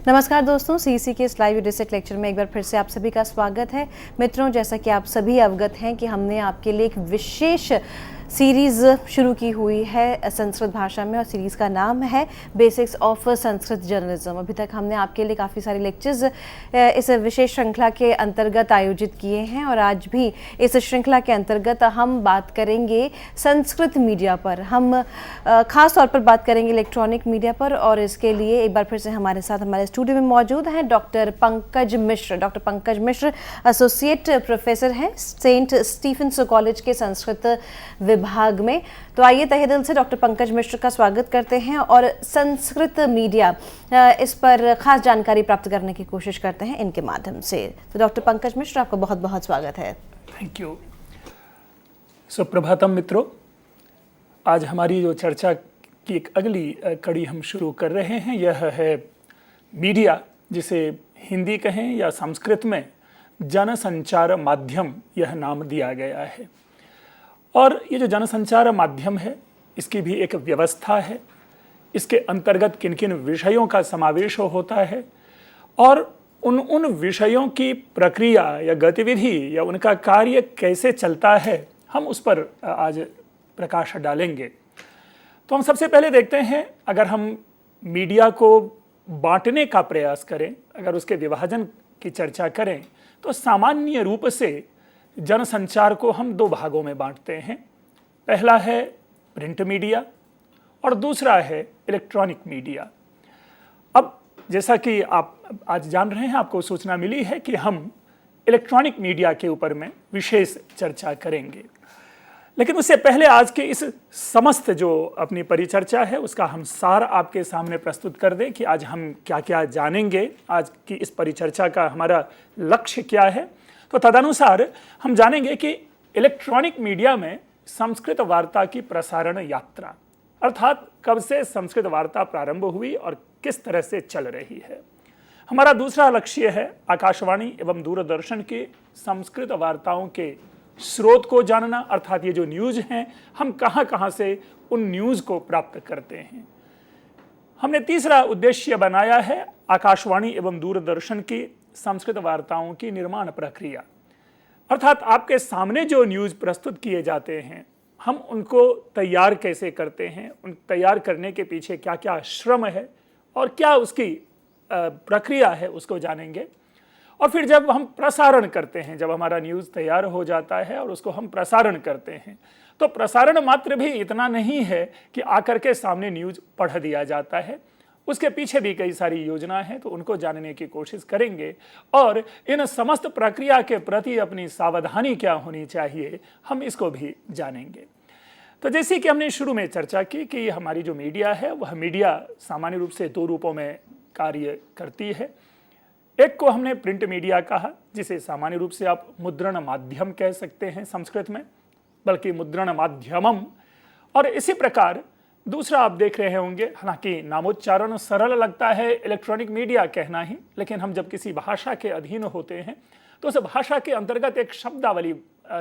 नमस्कार दोस्तों, सीसी के इस लाइव डिस्ट्रिक्ट लेक्चर में एक बार फिर से आप सभी का स्वागत है। मित्रों, जैसा कि आप सभी अवगत हैं कि हमने आपके लिए एक विशेष सीरीज़ शुरू की हुई है संस्कृत भाषा में और सीरीज़ का नाम है बेसिक्स ऑफ संस्कृत जर्नलिज्म। अभी तक हमने आपके लिए काफ़ी सारे लेक्चर्स इस विशेष श्रृंखला के अंतर्गत आयोजित किए हैं और आज भी इस श्रृंखला के अंतर्गत हम बात करेंगे संस्कृत मीडिया पर। हम ख़ास तौर पर बात करेंगे इलेक्ट्रॉनिक मीडिया पर और इसके लिए एक बार फिर से हमारे साथ हमारे स्टूडियो में मौजूद हैं डॉक्टर पंकज मिश्र। डॉक्टर पंकज मिश्र एसोसिएट प्रोफेसर हैं सेंट स्टीफेंस कॉलेज के संस्कृत विभाग में। तो आइए तहे दिल से डॉक्टर पंकज मिश्र का स्वागत करते हैं और संस्कृत मीडिया इस पर खास जानकारी प्राप्त करने की कोशिश करते हैं इनके माध्यम से। तो डॉक्टर पंकज मिश्र, आपका बहुत बहुत स्वागत है। Thank you. सुप्रभातम मित्रों, आज हमारी जो चर्चा की एक अगली कड़ी हम शुरू कर रहे हैं, यह है मीडिया, जिसे हिंदी कहें या संस्कृत में जनसंचार माध्यम यह नाम दिया गया है। और ये जो जनसंचार माध्यम है, इसकी भी एक व्यवस्था है। इसके अंतर्गत किन किन विषयों का समावेश होता है और उन विषयों की प्रक्रिया या गतिविधि या उनका कार्य कैसे चलता है, हम उस पर आज प्रकाश डालेंगे। तो हम सबसे पहले देखते हैं, अगर हम मीडिया को बांटने का प्रयास करें, अगर उसके विभाजन की चर्चा करें, तो सामान्य रूप से जनसंचार को हम दो भागों में बांटते हैं। पहला है प्रिंट मीडिया और दूसरा है इलेक्ट्रॉनिक मीडिया। अब जैसा कि आप आज जान रहे हैं, आपको सूचना मिली है कि हम इलेक्ट्रॉनिक मीडिया के ऊपर में विशेष चर्चा करेंगे। लेकिन उससे पहले आज के इस समस्त जो अपनी परिचर्चा है, उसका हम सार आपके सामने प्रस्तुत कर दें कि आज हम क्या क्या जानेंगे, आज की इस परिचर्चा का हमारा लक्ष्य क्या है। तो तदनुसार हम जानेंगे कि इलेक्ट्रॉनिक मीडिया में संस्कृत वार्ता की प्रसारण यात्रा, अर्थात कब से संस्कृत वार्ता प्रारंभ हुई और किस तरह से चल रही है। हमारा दूसरा लक्ष्य है आकाशवाणी एवं दूरदर्शन के संस्कृत वार्ताओं के स्रोत को जानना, अर्थात ये जो न्यूज़ हैं, हम कहाँ कहाँ से उन न्यूज़ को प्राप्त करते हैं। हमने तीसरा उद्देश्य बनाया है आकाशवाणी एवं दूरदर्शन की संस्कृत वार्ताओं की निर्माण प्रक्रिया, अर्थात आपके सामने जो न्यूज़ प्रस्तुत किए जाते हैं, हम उनको तैयार कैसे करते हैं, उन तैयार करने के पीछे क्या क्या श्रम है और क्या उसकी प्रक्रिया है, उसको जानेंगे। और फिर जब हम प्रसारण करते हैं, जब हमारा न्यूज़ तैयार हो जाता है और उसको हम प्रसारण करते हैं, तो प्रसारण मात्र भी इतना नहीं है कि आकर के सामने न्यूज़ पढ़ दिया जाता है, उसके पीछे भी कई सारी योजना है, तो उनको जानने की कोशिश करेंगे और इन समस्त प्रक्रिया के प्रति अपनी सावधानी क्या होनी चाहिए, हम इसको भी जानेंगे। तो जैसे कि हमने शुरू में चर्चा की कि हमारी जो मीडिया है, वह मीडिया सामान्य रूप से दो रूपों में कार्य करती है। एक को हमने प्रिंट मीडिया कहा, जिसे सामान्य रूप से आप मुद्रण माध्यम कह सकते हैं संस्कृत में, बल्कि मुद्रण माध्यमम। और इसी प्रकार दूसरा आप देख रहे होंगे, हालांकि नामोच्चारण सरल लगता है इलेक्ट्रॉनिक मीडिया कहना ही, लेकिन हम जब किसी भाषा के अधीन होते हैं तो उस भाषा के अंतर्गत एक शब्दावली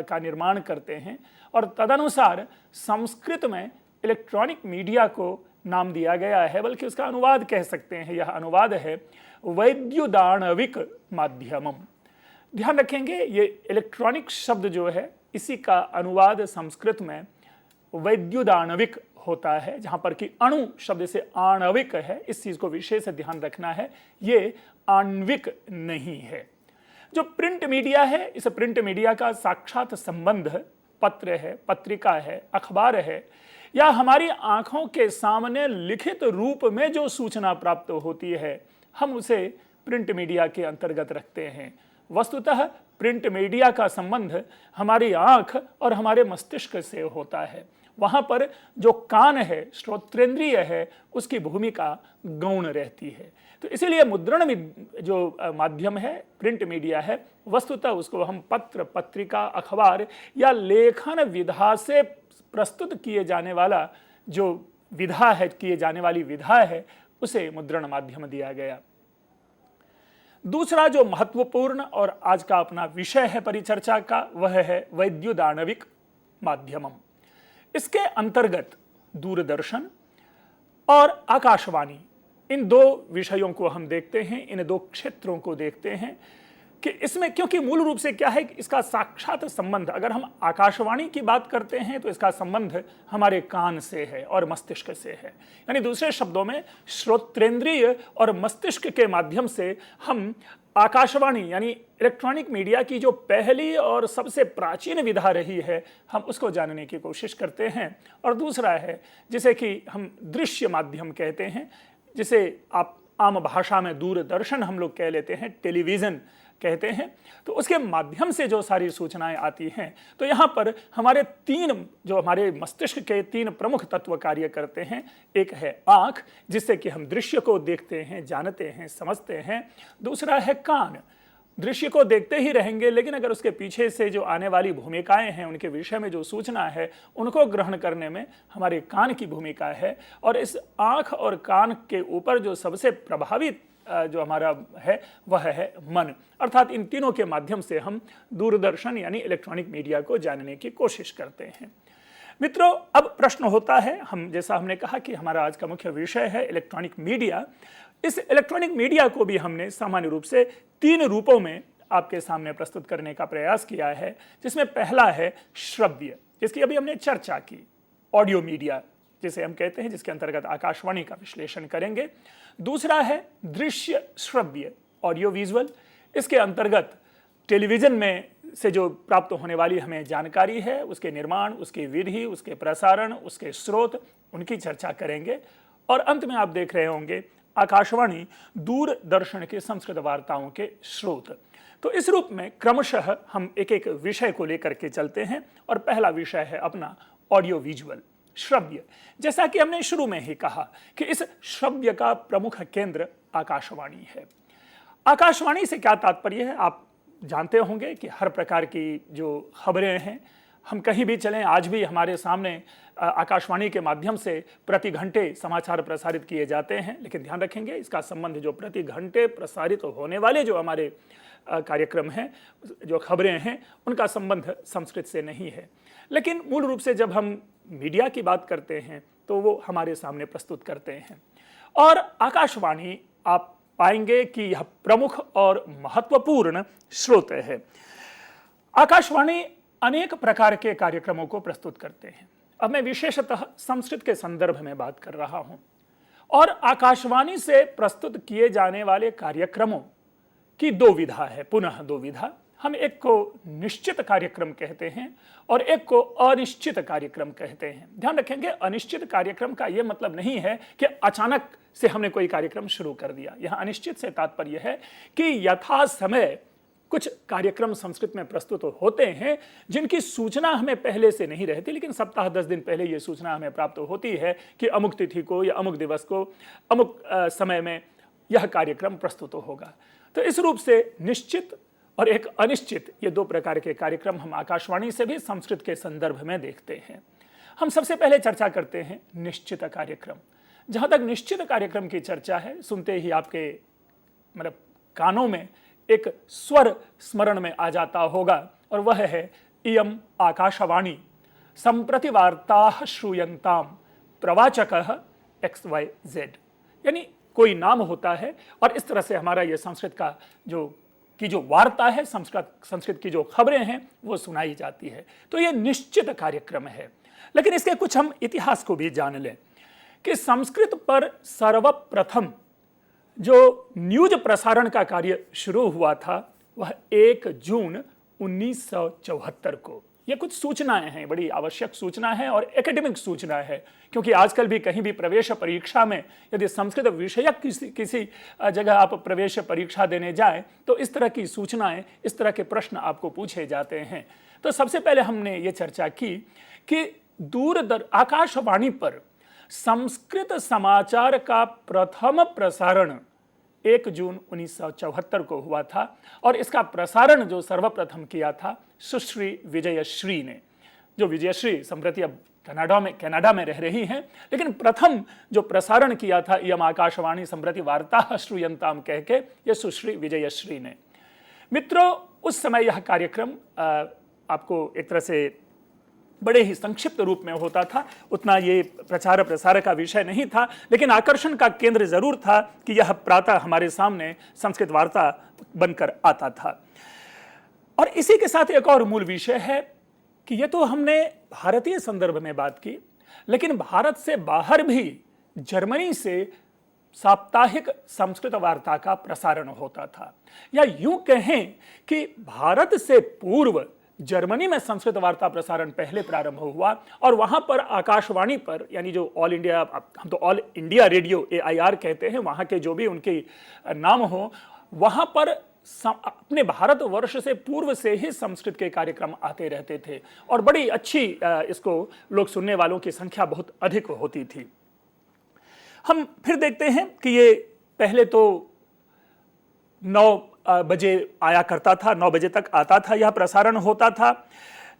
का निर्माण करते हैं और तदनुसार संस्कृत में इलेक्ट्रॉनिक मीडिया को नाम दिया गया है, बल्कि उसका अनुवाद कह सकते हैं। यह अनुवाद है वैद्युदाणविक माध्यमम। ध्यान रखेंगे, ये इलेक्ट्रॉनिक शब्द जो है, इसी का अनुवाद संस्कृत में वैद्युदाणविक होता है, जहां पर कि अणु शब्द से आणविक है। इस चीज को विशेष ध्यान रखना है, ये आणविक नहीं है। जो प्रिंट मीडिया है, इस प्रिंट मीडिया का साक्षात संबंध पत्र है, पत्रिका है, अखबार है, या हमारी आंखों के सामने लिखित रूप में जो सूचना प्राप्त होती है, हम उसे प्रिंट मीडिया के अंतर्गत रखते हैं। वस्तुतः प्रिंट मीडिया का संबंध हमारी आंख और हमारे मस्तिष्क से होता है। वहाँ पर जो कान है, श्रोत्रेंद्रिय है, उसकी भूमिका गौण रहती है। तो इसीलिए मुद्रण जो माध्यम है, प्रिंट मीडिया है, वस्तुतः उसको हम पत्र, पत्रिका, अखबार या लेखन विधा से प्रस्तुत किए जाने वाला जो विधा है, किए जाने वाली विधा है, उसे मुद्रण माध्यम दिया गया। दूसरा जो महत्वपूर्ण और आज का अपना विषय है परिचर्चा का, वह है वैद्युदाणविक माध्यमम। इसके अंतर्गत दूरदर्शन और आकाशवाणी इन दो विषयों को हम देखते हैं, इन दो क्षेत्रों को देखते हैं कि इसमें, क्योंकि मूल रूप से क्या है कि इसका साक्षात संबंध, अगर हम आकाशवाणी की बात करते हैं तो इसका संबंध हमारे कान से है और मस्तिष्क से है। यानी दूसरे शब्दों में श्रोत्रेंद्रिय और मस्तिष्क के माध्यम से हम आकाशवाणी यानी इलेक्ट्रॉनिक मीडिया की जो पहली और सबसे प्राचीन विधा रही है, हम उसको जानने की कोशिश करते हैं। और दूसरा है जिसे कि हम दृश्य माध्यम कहते हैं, जिसे आप आम भाषा में दूरदर्शन हम लोग कह लेते हैं, टेलीविज़न कहते हैं। तो उसके माध्यम से जो सारी सूचनाएं आती हैं, तो यहाँ पर हमारे हमारे मस्तिष्क के तीन प्रमुख तत्व कार्य करते हैं। एक है आँख, जिससे कि हम दृश्य को देखते हैं, जानते हैं, समझते हैं। दूसरा है कान, दृश्य को देखते ही रहेंगे, लेकिन अगर उसके पीछे से जो आने वाली भूमिकाएं हैं, उनके विषय में जो सूचना है, उनको ग्रहण करने में हमारे कान की भूमिका है। और इस आँख और कान के ऊपर जो सबसे प्रभावित जो हमारा है वह है मन, अर्थात इन तीनों के माध्यम से हम दूरदर्शन यानी इलेक्ट्रॉनिक मीडिया को जानने की कोशिश करते हैं। मित्रों, अब प्रश्न होता है, जैसा हमने कहा कि हमारा आज का मुख्य विषय है इलेक्ट्रॉनिक मीडिया। इस इलेक्ट्रॉनिक मीडिया को भी हमने सामान्य रूप से तीन रूपों में आपके सामने प्रस्तुत करने का प्रयास किया है, जिसमें पहला है श्रव्य, जिसकी अभी हमने चर्चा की, ऑडियो मीडिया जिसे हम कहते हैं, जिसके अंतर्गत आकाशवाणी का विश्लेषण करेंगे। दूसरा है दृश्य श्रव्य, ऑडियो विजुअल, इसके अंतर्गत टेलीविज़न में से जो प्राप्त होने वाली हमें जानकारी है, उसके निर्माण, उसकी विधि, उसके प्रसारण, उसके स्रोत, उनकी चर्चा करेंगे। और अंत में आप देख रहे होंगे आकाशवाणी दूरदर्शन के संस्कृत वार्ताओं के स्रोत। तो इस रूप में क्रमशः हम एक एक विषय को लेकर के चलते हैं, और पहला विषय है अपना ऑडियो विजुअल, श्रव्य। जैसा कि हमने शुरू में ही कहा कि इस श्रव्य का प्रमुख केंद्र आकाशवाणी है। आकाशवाणी से क्या तात्पर्य है, आप जानते होंगे कि हर प्रकार की जो खबरें हैं, हम कहीं भी चलें, आज भी हमारे सामने आकाशवाणी के माध्यम से प्रति घंटे समाचार प्रसारित किए जाते हैं। लेकिन ध्यान रखेंगे, इसका संबंध जो प्रति घंटे प्रसारित होने वाले जो हमारे कार्यक्रम हैं, जो खबरें हैं, उनका संबंध संस्कृत से नहीं है। लेकिन मूल रूप से जब हम मीडिया की बात करते हैं तो वो हमारे सामने प्रस्तुत करते हैं। और आकाशवाणी आप पाएंगे कि यह प्रमुख और महत्वपूर्ण स्रोत है। आकाशवाणी अनेक प्रकार के कार्यक्रमों को प्रस्तुत करते हैं। अब मैं विशेषतः संस्कृत के संदर्भ में बात कर रहा हूं। और आकाशवाणी से प्रस्तुत किए जाने वाले कार्यक्रमों की दो विधा है, पुनः दो विधा। हम एक को निश्चित कार्यक्रम कहते हैं और एक को अनिश्चित कार्यक्रम कहते हैं। ध्यान रखेंगे, अनिश्चित कार्यक्रम का यह मतलब नहीं है कि अचानक से हमने कोई कार्यक्रम शुरू कर दिया। यह अनिश्चित से तात्पर्य है कि यथा समय कुछ कार्यक्रम संस्कृत में प्रस्तुत होते हैं जिनकी सूचना हमें पहले से नहीं रहती, लेकिन सप्ताह 10 दिन पहले यह सूचना हमें प्राप्त होती है कि अमुक तिथि को या अमुक दिवस को अमुक समय में यह कार्यक्रम प्रस्तुत होगा। तो इस रूप से निश्चित और एक अनिश्चित, ये दो प्रकार के कार्यक्रम हम आकाशवाणी से भी संस्कृत के संदर्भ में देखते हैं। हम सबसे पहले चर्चा करते हैं निश्चित कार्यक्रम। जहां तक निश्चित कार्यक्रम की चर्चा है, सुनते ही आपके कानों में एक स्वर स्मरण में आ जाता होगा, और वह है इयम आकाशवाणी संप्रति वार्ताः श्रूयन्ताम प्रवाचकः XYZ। यानी कोई नाम होता है और इस तरह से हमारा ये संस्कृत का जो वार्ता है, संस्कृत की जो खबरें हैं वो सुनाई जाती है। तो ये निश्चित कार्यक्रम है। लेकिन इसके कुछ हम इतिहास को भी जान लें कि संस्कृत पर सर्वप्रथम जो न्यूज प्रसारण का कार्य शुरू हुआ था वह 1 जून 1974 को। ये कुछ सूचनाएं हैं, बड़ी आवश्यक सूचना है और एकेडमिक सूचना है, क्योंकि आजकल भी कहीं भी प्रवेश परीक्षा में यदि संस्कृत विषयक किसी जगह आप प्रवेश परीक्षा देने जाएं तो इस तरह की सूचनाएं, इस तरह के प्रश्न आपको पूछे जाते हैं। तो सबसे पहले हमने ये चर्चा की कि आकाशवाणी पर संस्कृत समाचार का प्रथम प्रसारण 1 जून 1974 को हुआ था, और इसका प्रसारण जो सर्वप्रथम किया था सुश्री विजयश्री ने, जो विजयश्री संप्रति अब कनाडा में रह रही हैं, लेकिन प्रथम जो प्रसारण किया था इयम आकाशवाणी संप्रति वार्ताः श्रूयन्ताम कह के, ये सुश्री विजयश्री ने। मित्रों, उस समय यह कार्यक्रम आपको एक तरह से बड़े ही संक्षिप्त रूप में होता था, उतना ये प्रचार प्रसार का विषय नहीं था, लेकिन आकर्षण का केंद्र जरूर था कि यह प्रातः हमारे सामने संस्कृत वार्ता बनकर आता था। और इसी के साथ एक और मूल विषय है कि ये तो हमने भारतीय संदर्भ में बात की, लेकिन भारत से बाहर भी जर्मनी से साप्ताहिक संस्कृत वार्ता का प्रसारण होता था, या यूं कहें कि भारत से पूर्व जर्मनी में संस्कृत वार्ता प्रसारण पहले प्रारंभ हुआ और वहां पर आकाशवाणी पर, यानी जो ऑल इंडिया, हम तो ऑल इंडिया रेडियो AIR कहते हैं, वहां के जो भी उनके नाम हो, वहां पर अपने भारतवर्ष से पूर्व से ही संस्कृत के कार्यक्रम आते रहते थे और बड़ी अच्छी इसको लोग सुनने वालों की संख्या बहुत अधिक होती थी। हम फिर देखते हैं कि ये पहले तो 9 बजे आया करता था, 9 बजे तक आता था, यह प्रसारण होता था।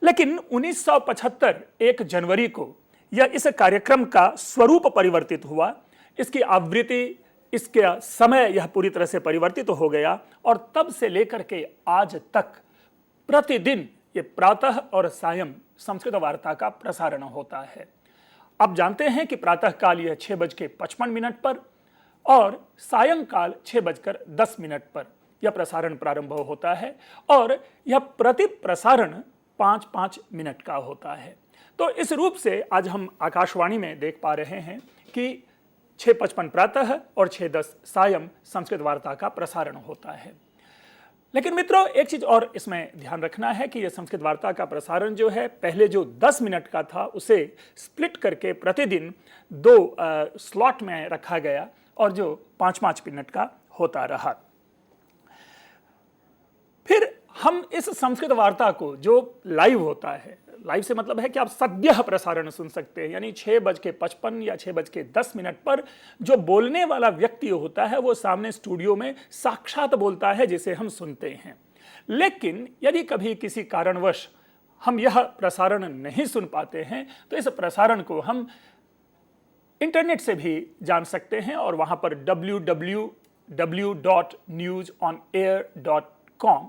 लेकिन 1975 1 जनवरी को यह इस कार्यक्रम का स्वरूप परिवर्तित हुआ, इसकी आवृत्ति, इसका समय यह पूरी तरह से परिवर्तित हो गया और तब से लेकर के आज तक प्रतिदिन ये प्रातः और सायं संस्कृत वार्ता का प्रसारण होता है। आप जानते हैं कि प्रातः काल यह 6:55 पर और सायंकाल 6:10 पर यह प्रसारण प्रारंभ होता है और यह प्रति प्रसारण 5-5 मिनट का होता है। तो इस रूप से आज हम आकाशवाणी में देख पा रहे हैं कि 6:55 प्रातः और 6:10 सायं संस्कृत वार्ता का प्रसारण होता है। लेकिन मित्रों, एक चीज और इसमें ध्यान रखना है कि यह संस्कृत वार्ता का प्रसारण जो है, पहले जो 10 मिनट का था उसे स्प्लिट करके प्रतिदिन 2 स्लॉट में रखा गया और जो 5-5 मिनट का होता रहा। फिर हम इस संस्कृत वार्ता को जो लाइव होता है, लाइव से मतलब है कि आप सद्यः प्रसारण सुन सकते हैं, यानी 6:55 या 6:10 पर जो बोलने वाला व्यक्ति होता है वो सामने स्टूडियो में साक्षात बोलता है जिसे हम सुनते हैं। लेकिन यदि कभी किसी कारणवश हम यह प्रसारण नहीं सुन पाते हैं तो इस प्रसारण को हम इंटरनेट से भी जान सकते हैं और वहां पर www.newsonair.com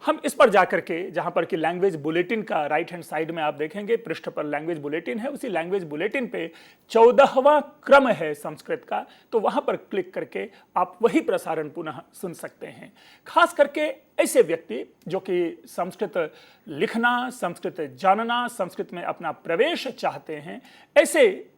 हम इस पर जाकर के, जहां पर कि लैंग्वेज बुलेटिन का राइट हैंड साइड में आप देखेंगे पृष्ठ पर लैंग्वेज बुलेटिन है, उसी लैंग्वेज बुलेटिन पे 14वां क्रम है संस्कृत का, तो वहां पर क्लिक करके आप वही प्रसारण पुनः सुन सकते हैं। खास करके ऐसे व्यक्ति जो कि संस्कृत लिखना, संस्कृत जानना, संस्कृत में अपना प्रवेश चाहते हैं, ऐसे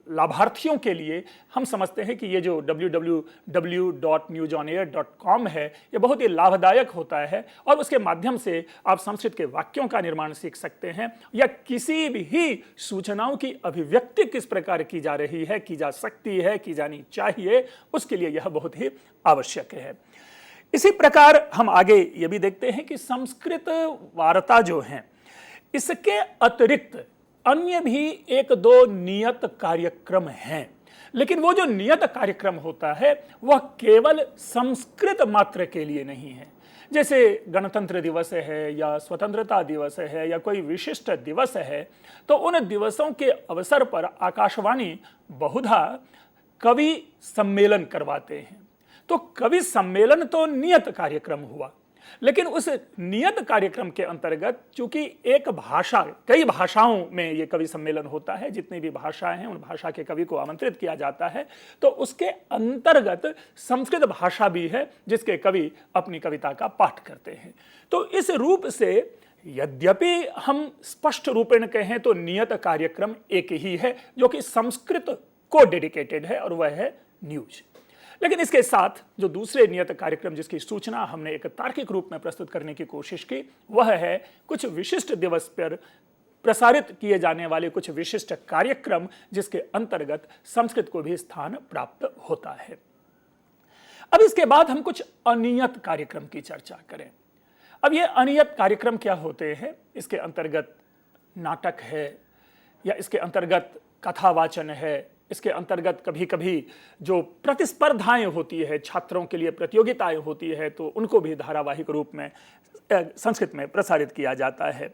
लाभार्थियों के लिए हम समझते हैं कि ये जो www.newsonair.com है ये बहुत ही लाभदायक होता है और उसके माध्यम से आप संस्कृत के वाक्यों का निर्माण सीख सकते हैं या किसी भी सूचनाओं की अभिव्यक्ति किस प्रकार की जा रही है, की जा सकती है, की जानी चाहिए, उसके लिए यह बहुत ही आवश्यक है। इसी प्रकार हम आगे ये भी देखते हैं कि संस्कृत वार्ता जो है इसके अतिरिक्त अन्य भी 1-2 नियत कार्यक्रम हैं, लेकिन वो जो नियत कार्यक्रम होता है वह केवल संस्कृत मात्र के लिए नहीं है। जैसे गणतंत्र दिवस है या स्वतंत्रता दिवस है या कोई विशिष्ट दिवस है, तो उन दिवसों के अवसर पर आकाशवाणी बहुधा कवि सम्मेलन करवाते हैं। तो कवि सम्मेलन तो नियत कार्यक्रम हुआ, लेकिन उस नियत कार्यक्रम के अंतर्गत चूंकि एक भाषा, कई भाषाओं में ये कवि सम्मेलन होता है, जितनी भी भाषाएं हैं उन भाषा के कवि को आमंत्रित किया जाता है, तो उसके अंतर्गत संस्कृत भाषा भी है जिसके कवि अपनी कविता का पाठ करते हैं। तो इस रूप से यद्यपि हम स्पष्ट रूपेण कहें तो नियत कार्यक्रम एक ही है जो कि संस्कृत को डेडिकेटेड है और वह है न्यूज। लेकिन इसके साथ जो दूसरे नियत कार्यक्रम जिसकी सूचना हमने एक तार्किक रूप में प्रस्तुत करने की कोशिश की, वह है कुछ विशिष्ट दिवस पर प्रसारित किए जाने वाले कुछ विशिष्ट कार्यक्रम जिसके अंतर्गत संस्कृत को भी स्थान प्राप्त होता है। अब इसके बाद हम कुछ अनियत कार्यक्रम की चर्चा करें। अब ये अनियत कार्यक्रम क्या होते हैं? इसके अंतर्गत नाटक है या इसके अंतर्गत कथावाचन है, इसके अंतर्गत कभी कभी जो प्रतिस्पर्धाएं होती है, छात्रों के लिए प्रतियोगिताएं होती है, तो उनको भी धारावाहिक रूप में संस्कृत में प्रसारित किया जाता है।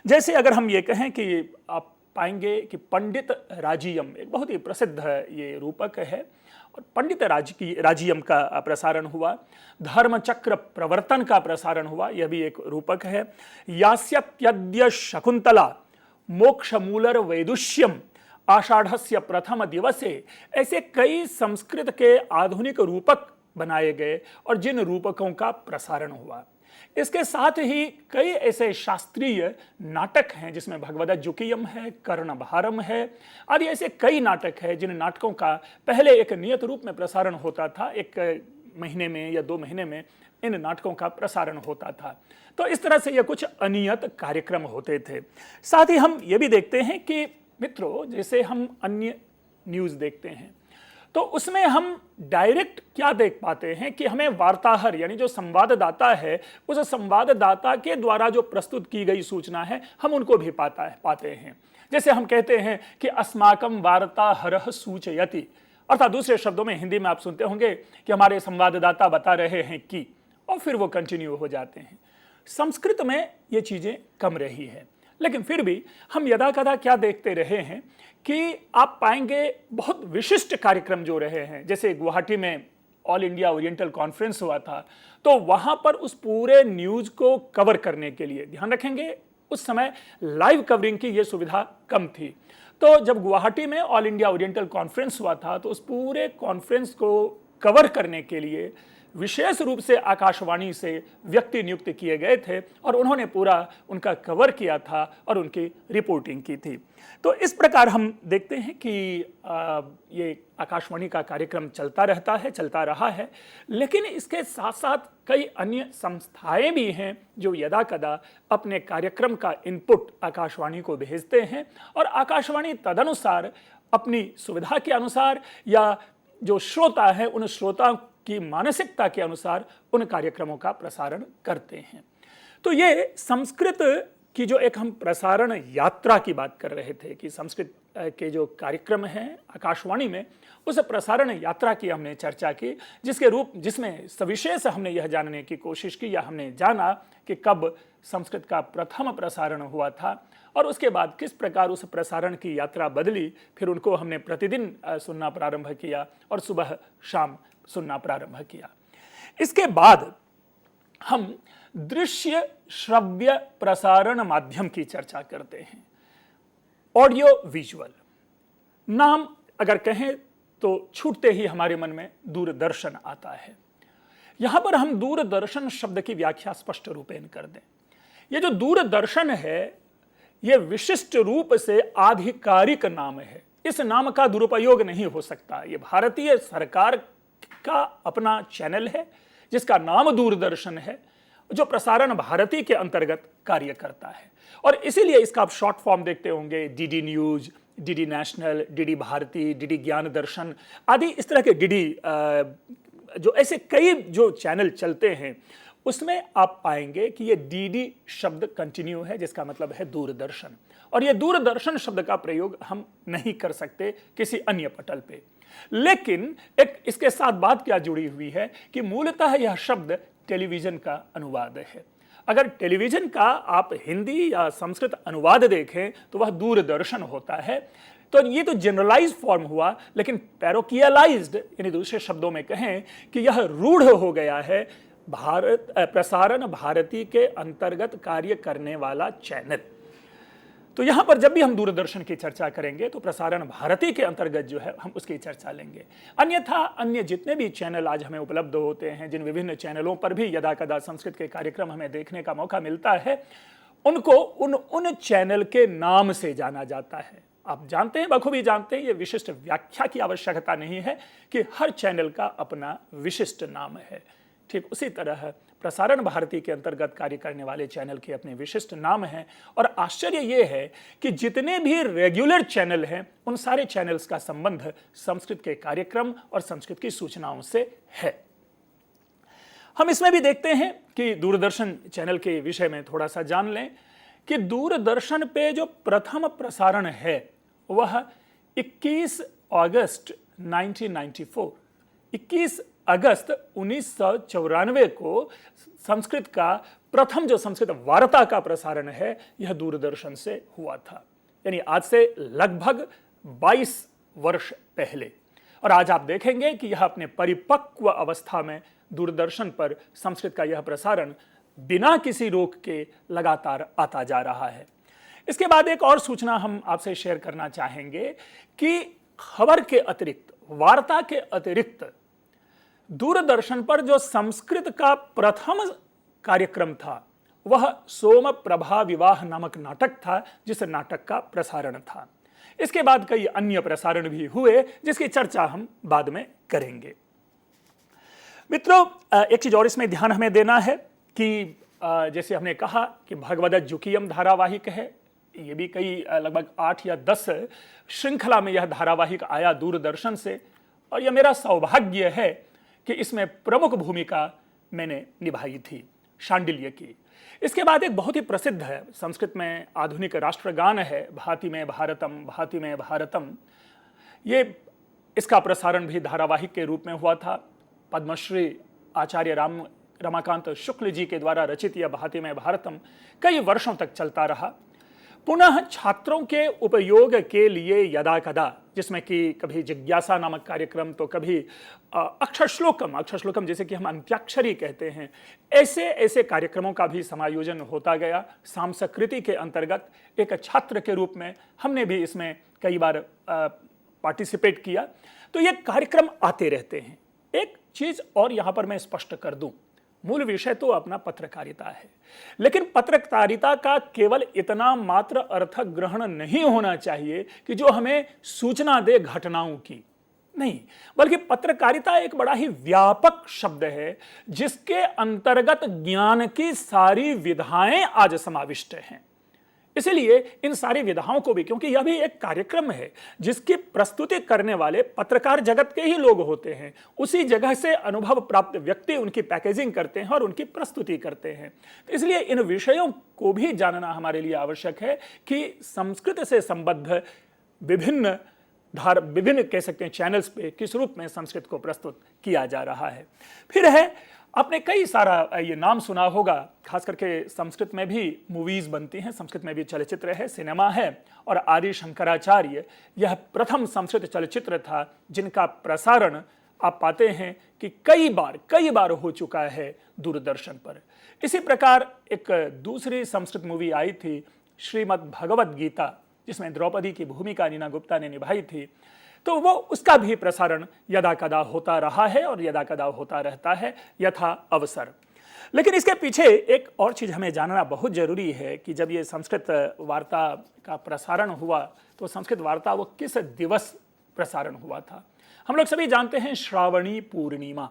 जैसे अगर हम ये कहें कि आप पाएंगे कि पंडित राजीयम एक बहुत ही प्रसिद्ध ये रूपक है और पंडित राजीयम का प्रसारण हुआ, धर्मचक्र प्रवर्तन का प्रसारण हुआ, यह भी एक रूपक है। यास्यत्यद्य शकुंतला मोक्षमूलर वैदुष्यम, आषाढ़स्य प्रथम दिवसे, ऐसे कई संस्कृत के आधुनिक रूपक बनाए गए और जिन रूपकों का प्रसारण हुआ। इसके साथ ही कई ऐसे शास्त्रीय नाटक हैं जिसमें भगवद जुकियम है, कर्णभारम है आदि ऐसे कई नाटक हैं जिन नाटकों का पहले एक नियत रूप में प्रसारण होता था, एक महीने में या 2 महीने में इन नाटकों का प्रसारण होता था। तो इस तरह से ये कुछ अनियत कार्यक्रम होते थे। साथ ही हम ये भी देखते हैं कि मित्रों, जैसे हम अन्य न्यूज़ देखते हैं तो उसमें हम डायरेक्ट क्या देख पाते हैं कि हमें वार्ताहर यानी जो संवाददाता है, उस संवाददाता के द्वारा जो प्रस्तुत की गई सूचना है हम उनको भी पाते हैं। जैसे हम कहते हैं कि अस्माकं वार्ताहरः सूचयति, अर्थात दूसरे शब्दों में हिंदी में आप सुनते होंगे कि हमारे संवाददाता बता रहे हैं कि, और फिर वो कंटिन्यू हो जाते हैं। संस्कृत में ये चीजें कम रही है, लेकिन फिर भी हम यदा कदा क्या देखते रहे हैं कि आप पाएंगे बहुत विशिष्ट कार्यक्रम जो रहे हैं। जैसे गुवाहाटी में ऑल इंडिया ओरिएंटल कॉन्फ्रेंस हुआ था, तो वहां पर उस पूरे न्यूज को कवर करने के लिए, ध्यान रखेंगे उस समय लाइव कवरिंग की यह सुविधा कम थी, तो जब गुवाहाटी में ऑल इंडिया ओरिएंटल कॉन्फ्रेंस हुआ था तो उस पूरे कॉन्फ्रेंस को कवर करने के लिए विशेष रूप से आकाशवाणी से व्यक्ति नियुक्त किए गए थे और उन्होंने पूरा उनका कवर किया था और उनकी रिपोर्टिंग की थी। तो इस प्रकार हम देखते हैं कि ये आकाशवाणी का कार्यक्रम चलता रहता है, चलता रहा है, लेकिन इसके साथ साथ कई अन्य संस्थाएं भी हैं जो यदा कदा अपने कार्यक्रम का इनपुट आकाशवाणी को भेजते हैं और आकाशवाणी तदनुसार अपनी सुविधा के अनुसार या जो श्रोता है उन श्रोताओं की मानसिकता के अनुसार उन कार्यक्रमों का प्रसारण करते हैं। तो ये संस्कृत की जो एक हम प्रसारण यात्रा की बात कर रहे थे कि संस्कृत के जो कार्यक्रम हैं आकाशवाणी में, उस प्रसारण यात्रा की हमने चर्चा की, जिसमें सविशेष हमने यह जानने की कोशिश की या हमने जाना कि कब संस्कृत का प्रथम प्रसारण हुआ था और उसके बाद किस प्रकार उस प्रसारण की यात्रा बदली। फिर उनको हमने प्रतिदिन सुनना प्रारंभ किया और सुबह शाम सुनना प्रारंभ किया। इसके बाद हम दृश्य श्रव्य प्रसारण माध्यम की चर्चा करते हैं। ऑडियो विजुअल नाम अगर कहें तो छूटते ही हमारे मन में दूरदर्शन आता है। यहां पर हम दूरदर्शन शब्द की व्याख्या स्पष्ट रूपेण कर दें। ये जो दूरदर्शन है यह विशिष्ट रूप से आधिकारिक नाम है, इस नाम का दुरुपयोग नहीं हो सकता। यह भारतीय सरकार का अपना चैनल है जिसका नाम दूरदर्शन है, जो प्रसारण भारती के अंतर्गत कार्य करता है और इसीलिए इसका आप शॉर्ट फॉर्म देखते होंगे, DD news, DD national, DD Bharati, DD Gyan Darshan आदि इस तरह के डीडी जो ऐसे कई जो चैनल चलते हैं उसमें आप पाएंगे कि ये डीडी शब्द कंटिन्यू है जिसका मतलब है दूरदर्शन, और ये दूरदर्शन शब्द का प्रयोग हम नहीं कर सकते किसी अन्य पटल पे। लेकिन एक इसके साथ बात क्या जुड़ी हुई है कि मूलतः यह शब्द टेलीविजन का अनुवाद है। अगर टेलीविजन का आप हिंदी या संस्कृत अनुवाद देखें तो वह दूरदर्शन होता है। तो ये तो जनरलाइज फॉर्म हुआ, लेकिन पैरोकियलाइज्ड यानी दूसरे शब्दों में कहें कि यह रूढ़ हो गया है प्रसारण भारती के अंतर्गत कार्य करने वाला चैनल। तो यहां पर जब भी हम दूरदर्शन की चर्चा करेंगे तो प्रसारण भारती के अंतर्गत जो है हम उसकी चर्चा लेंगे। अन्यथा अन्य जितने भी चैनल आज हमें उपलब्ध होते हैं, जिन विभिन्न चैनलों पर भी यदा कदा संस्कृत के कार्यक्रम हमें देखने का मौका मिलता है, उनको उन चैनल के नाम से जाना जाता है। आप जानते हैं, बखूबी जानते हैं, ये विशिष्ट व्याख्या की आवश्यकता नहीं है कि हर चैनल का अपना विशिष्ट नाम है। ठीक उसी तरह प्रसारण भारती के अंतर्गत कार्य करने वाले चैनल के अपने विशिष्ट नाम हैं और आश्चर्य ये है कि जितने भी रेगुलर चैनल हैं उन सारे चैनल्स का संबंध संस्कृत के कार्यक्रम और संस्कृत की सूचनाओं से है। हम इसमें भी देखते हैं कि दूरदर्शन चैनल के विषय में थोड़ा सा जान लें कि दूरदर्शन पे जो प्रथम प्रसारण है वह 21 अगस्त 1994, 21 अगस्त 1994 को संस्कृत का प्रथम जो संस्कृत वार्ता का प्रसारण है यह दूरदर्शन से हुआ था, यानी आज से लगभग 22 वर्ष पहले। और आज आप देखेंगे कि यह अपने परिपक्व अवस्था में दूरदर्शन पर संस्कृत का यह प्रसारण बिना किसी रोक के लगातार आता जा रहा है। इसके बाद एक और सूचना हम आपसे शेयर करना चाहेंगे कि खबर के अतिरिक्त, वार्ता के अतिरिक्त दूरदर्शन पर जो संस्कृत का प्रथम कार्यक्रम था वह सोम प्रभा विवाह नामक नाटक था, जिस नाटक का प्रसारण था। इसके बाद कई अन्य प्रसारण भी हुए जिसकी चर्चा हम बाद में करेंगे। मित्रों, एक चीज और इसमें ध्यान हमें देना है कि जैसे हमने कहा कि भगवद जुकियम धारावाहिक है, ये भी कई लगभग 8 या 10 श्रृंखला में यह धारावाहिक आया दूरदर्शन से, और यह मेरा सौभाग्य है कि इसमें प्रमुख भूमिका मैंने निभाई थी शांडिल्य की। इसके बाद एक बहुत ही प्रसिद्ध है, संस्कृत में आधुनिक राष्ट्रगान है, भाति में भारतम भाति में भारतम। ये इसका प्रसारण भी धारावाहिक के रूप में हुआ था। पद्मश्री आचार्य रमाकांत शुक्ल जी के द्वारा रचित यह भाति में भारतम कई वर्षों तक चलता रहा। पुनः छात्रों के उपयोग के लिए यदा कदा, जिसमें कि कभी जिज्ञासा नामक कार्यक्रम तो कभी अक्षर श्लोकम जैसे कि हम अंत्याक्षरी कहते हैं, ऐसे ऐसे कार्यक्रमों का भी समायोजन होता गया। सांस्कृति के अंतर्गत एक छात्र के रूप में हमने भी इसमें कई बार पार्टिसिपेट किया। तो ये कार्यक्रम आते रहते हैं। एक चीज और यहां पर मैं स्पष्ट कर दूं, मूल विषय तो अपना पत्रकारिता है, लेकिन पत्रकारिता का केवल इतना मात्र अर्थ ग्रहण नहीं होना चाहिए कि जो हमें सूचना दे घटनाओं की, नहीं, बल्कि पत्रकारिता एक बड़ा ही व्यापक शब्द है जिसके अंतर्गत ज्ञान की सारी विधाएं आज समाविष्ट हैं। इसलिए इन सारी विधाओं को भी, क्योंकि यह भी एक कार्यक्रम है जिसकी प्रस्तुति करने वाले पत्रकार जगत के ही लोग होते हैं, उसी जगह से अनुभव प्राप्त व्यक्ति उनकी पैकेजिंग करते हैं और उनकी प्रस्तुति करते हैं। तो इसलिए इन विषयों को भी जानना हमारे लिए आवश्यक है कि संस्कृत से संबद्ध विभिन्न कह सकते हैं चैनल्स पे किस रूप में संस्कृत को प्रस्तुत किया जा रहा है। फिर है, आपने कई सारा ये नाम सुना होगा, खास करके संस्कृत में भी मूवीज बनती हैं, संस्कृत में भी चलचित्र है, सिनेमा है, और आदि शंकराचार्य यह प्रथम संस्कृत चलचित्र था जिनका प्रसारण आप पाते हैं कि कई बार हो चुका है दूरदर्शन पर। इसी प्रकार एक दूसरी संस्कृत मूवी आई थी श्रीमद् भगवद गीता, जिसमें द्रौपदी की भूमिका नीना गुप्ता ने निभाई थी, तो वो उसका भी प्रसारण यदा कदा होता रहा है और यदा कदा होता रहता है यथा अवसर। लेकिन इसके पीछे एक और चीज हमें जानना बहुत जरूरी है कि जब ये संस्कृत वार्ता का प्रसारण हुआ तो संस्कृत वार्ता वो किस दिवस प्रसारण हुआ था। हम लोग सभी जानते हैं श्रावणी पूर्णिमा।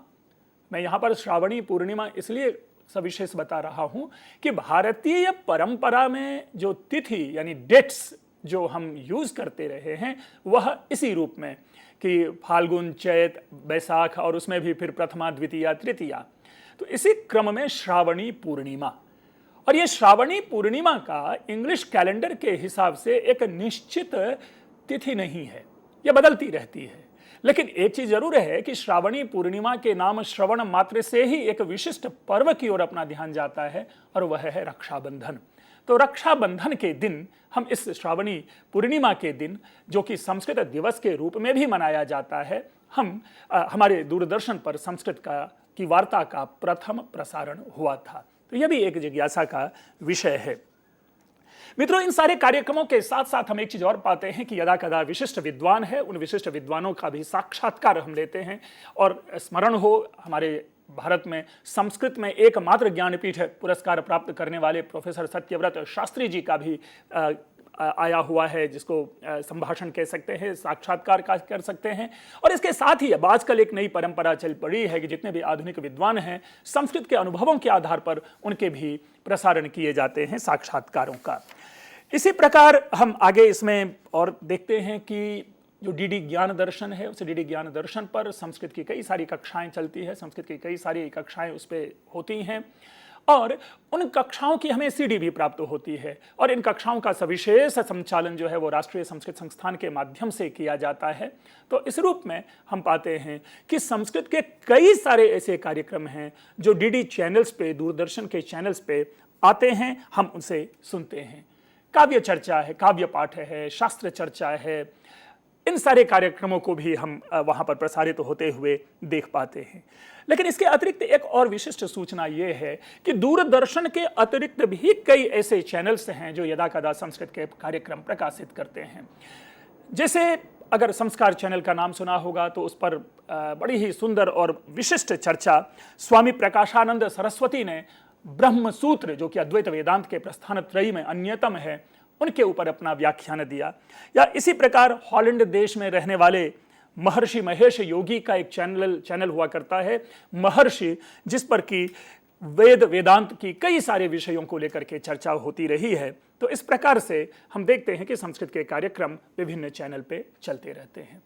मैं यहाँ पर श्रावणी पूर्णिमा इसलिए सविशेष बता रहा हूं कि भारतीय परंपरा में जो तिथि यानी डेट्स जो हम यूज करते रहे हैं वह इसी रूप में कि फाल्गुन, चैत, बैसाख और उसमें भी फिर प्रथमा, द्वितीया, तृतीया। तो इसी क्रम में श्रावणी पूर्णिमा, और ये श्रावणी पूर्णिमा का इंग्लिश कैलेंडर के हिसाब से एक निश्चित तिथि नहीं है, यह बदलती रहती है। लेकिन एक चीज जरूर है कि श्रावणी पूर्णिमा के नाम श्रवण मात्र से ही एक विशिष्ट पर्व की ओर अपना ध्यान जाता है, और वह है रक्षाबंधन। तो रक्षाबंधन के दिन हम इस श्रावणी पूर्णिमा के दिन, जो कि संस्कृत दिवस के रूप में भी मनाया जाता है, हम हमारे दूरदर्शन पर संस्कृत की वार्ता का प्रथम प्रसारण हुआ था। तो यह भी एक जिज्ञासा का विषय है। मित्रों, इन सारे कार्यक्रमों के साथ साथ हम एक चीज और पाते हैं कि यदा कदा विशिष्ट विद्वान है, उन विशिष्ट विद्वानों का भी साक्षात्कार हम लेते हैं। और स्मरण हो, हमारे भारत में संस्कृत में एकमात्र ज्ञानपीठ पुरस्कार प्राप्त करने वाले प्रोफेसर सत्यव्रत शास्त्री जी का भी आया हुआ है, जिसको संभाषण कह सकते हैं, साक्षात्कार का कर सकते हैं। और इसके साथ ही अब आजकल एक नई परंपरा चल पड़ी है कि जितने भी आधुनिक विद्वान हैं संस्कृत के अनुभवों के आधार पर उनके भी प्रसारण किए जाते हैं साक्षात्कारों का। इसी प्रकार हम आगे इसमें और देखते हैं कि जो डीडी ज्ञान दर्शन है, उस डीडी ज्ञान दर्शन पर संस्कृत की कई सारी कक्षाएं चलती है, संस्कृत की कई सारी कक्षाएं उस पर होती हैं, और उन कक्षाओं की हमें सीडी भी प्राप्त होती है। और इन कक्षाओं का सविशेष संचालन जो है वो राष्ट्रीय संस्कृत संस्थान के माध्यम से किया जाता है। तो इस रूप में हम पाते हैं कि संस्कृत के कई सारे ऐसे कार्यक्रम हैं जो डीडी चैनल्स पे, दूरदर्शन के चैनल्स पे आते हैं, हम उनसे सुनते हैं। काव्य चर्चा है, काव्य पाठ है, शास्त्र चर्चा है, इन सारे कार्यक्रमों को भी हम वहाँ पर प्रसारित होते हुए देख पाते हैं। लेकिन इसके अतिरिक्त एक और विशिष्ट सूचना ये है कि दूरदर्शन के अतिरिक्त भी कई ऐसे चैनल्स हैं जो यदा कदा संस्कृत के कार्यक्रम प्रकाशित करते हैं। जैसे अगर संस्कार चैनल का नाम सुना होगा तो उस पर बड़ी ही सुंदर और विशिष्ट चर्चा स्वामी प्रकाशानंद सरस्वती ने ब्रह्म सूत्र, जो कि अद्वैत वेदांत के प्रस्थान त्रयी में अन्यतम है, उनके ऊपर अपना व्याख्यान दिया। या इसी प्रकार हॉलैंड देश में रहने वाले महर्षि महेश योगी का एक चैनल हुआ करता है महर्षि, जिस पर कि वेदांत की कई सारे विषयों को लेकर के चर्चा होती रही है। तो इस प्रकार से हम देखते हैं कि संस्कृत के कार्यक्रम विभिन्न चैनल पे चलते रहते हैं।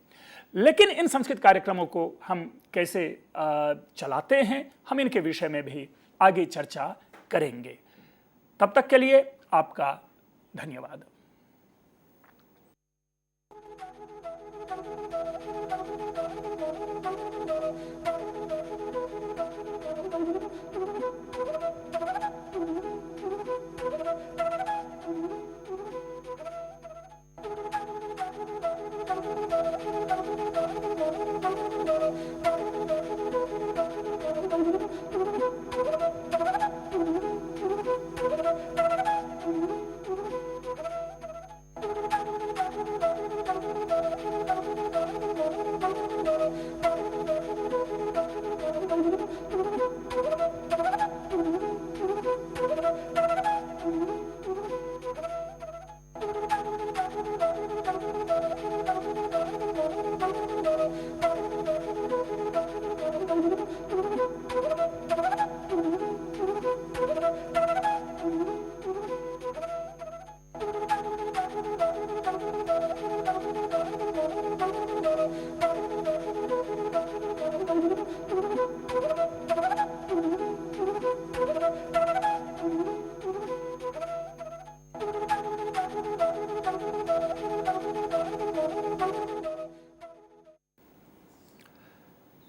लेकिन इन संस्कृत कार्यक्रमों को हम कैसे चलाते हैं, हम इनके विषय में भी आगे चर्चा करेंगे। तब तक के लिए आपका धन्यवाद।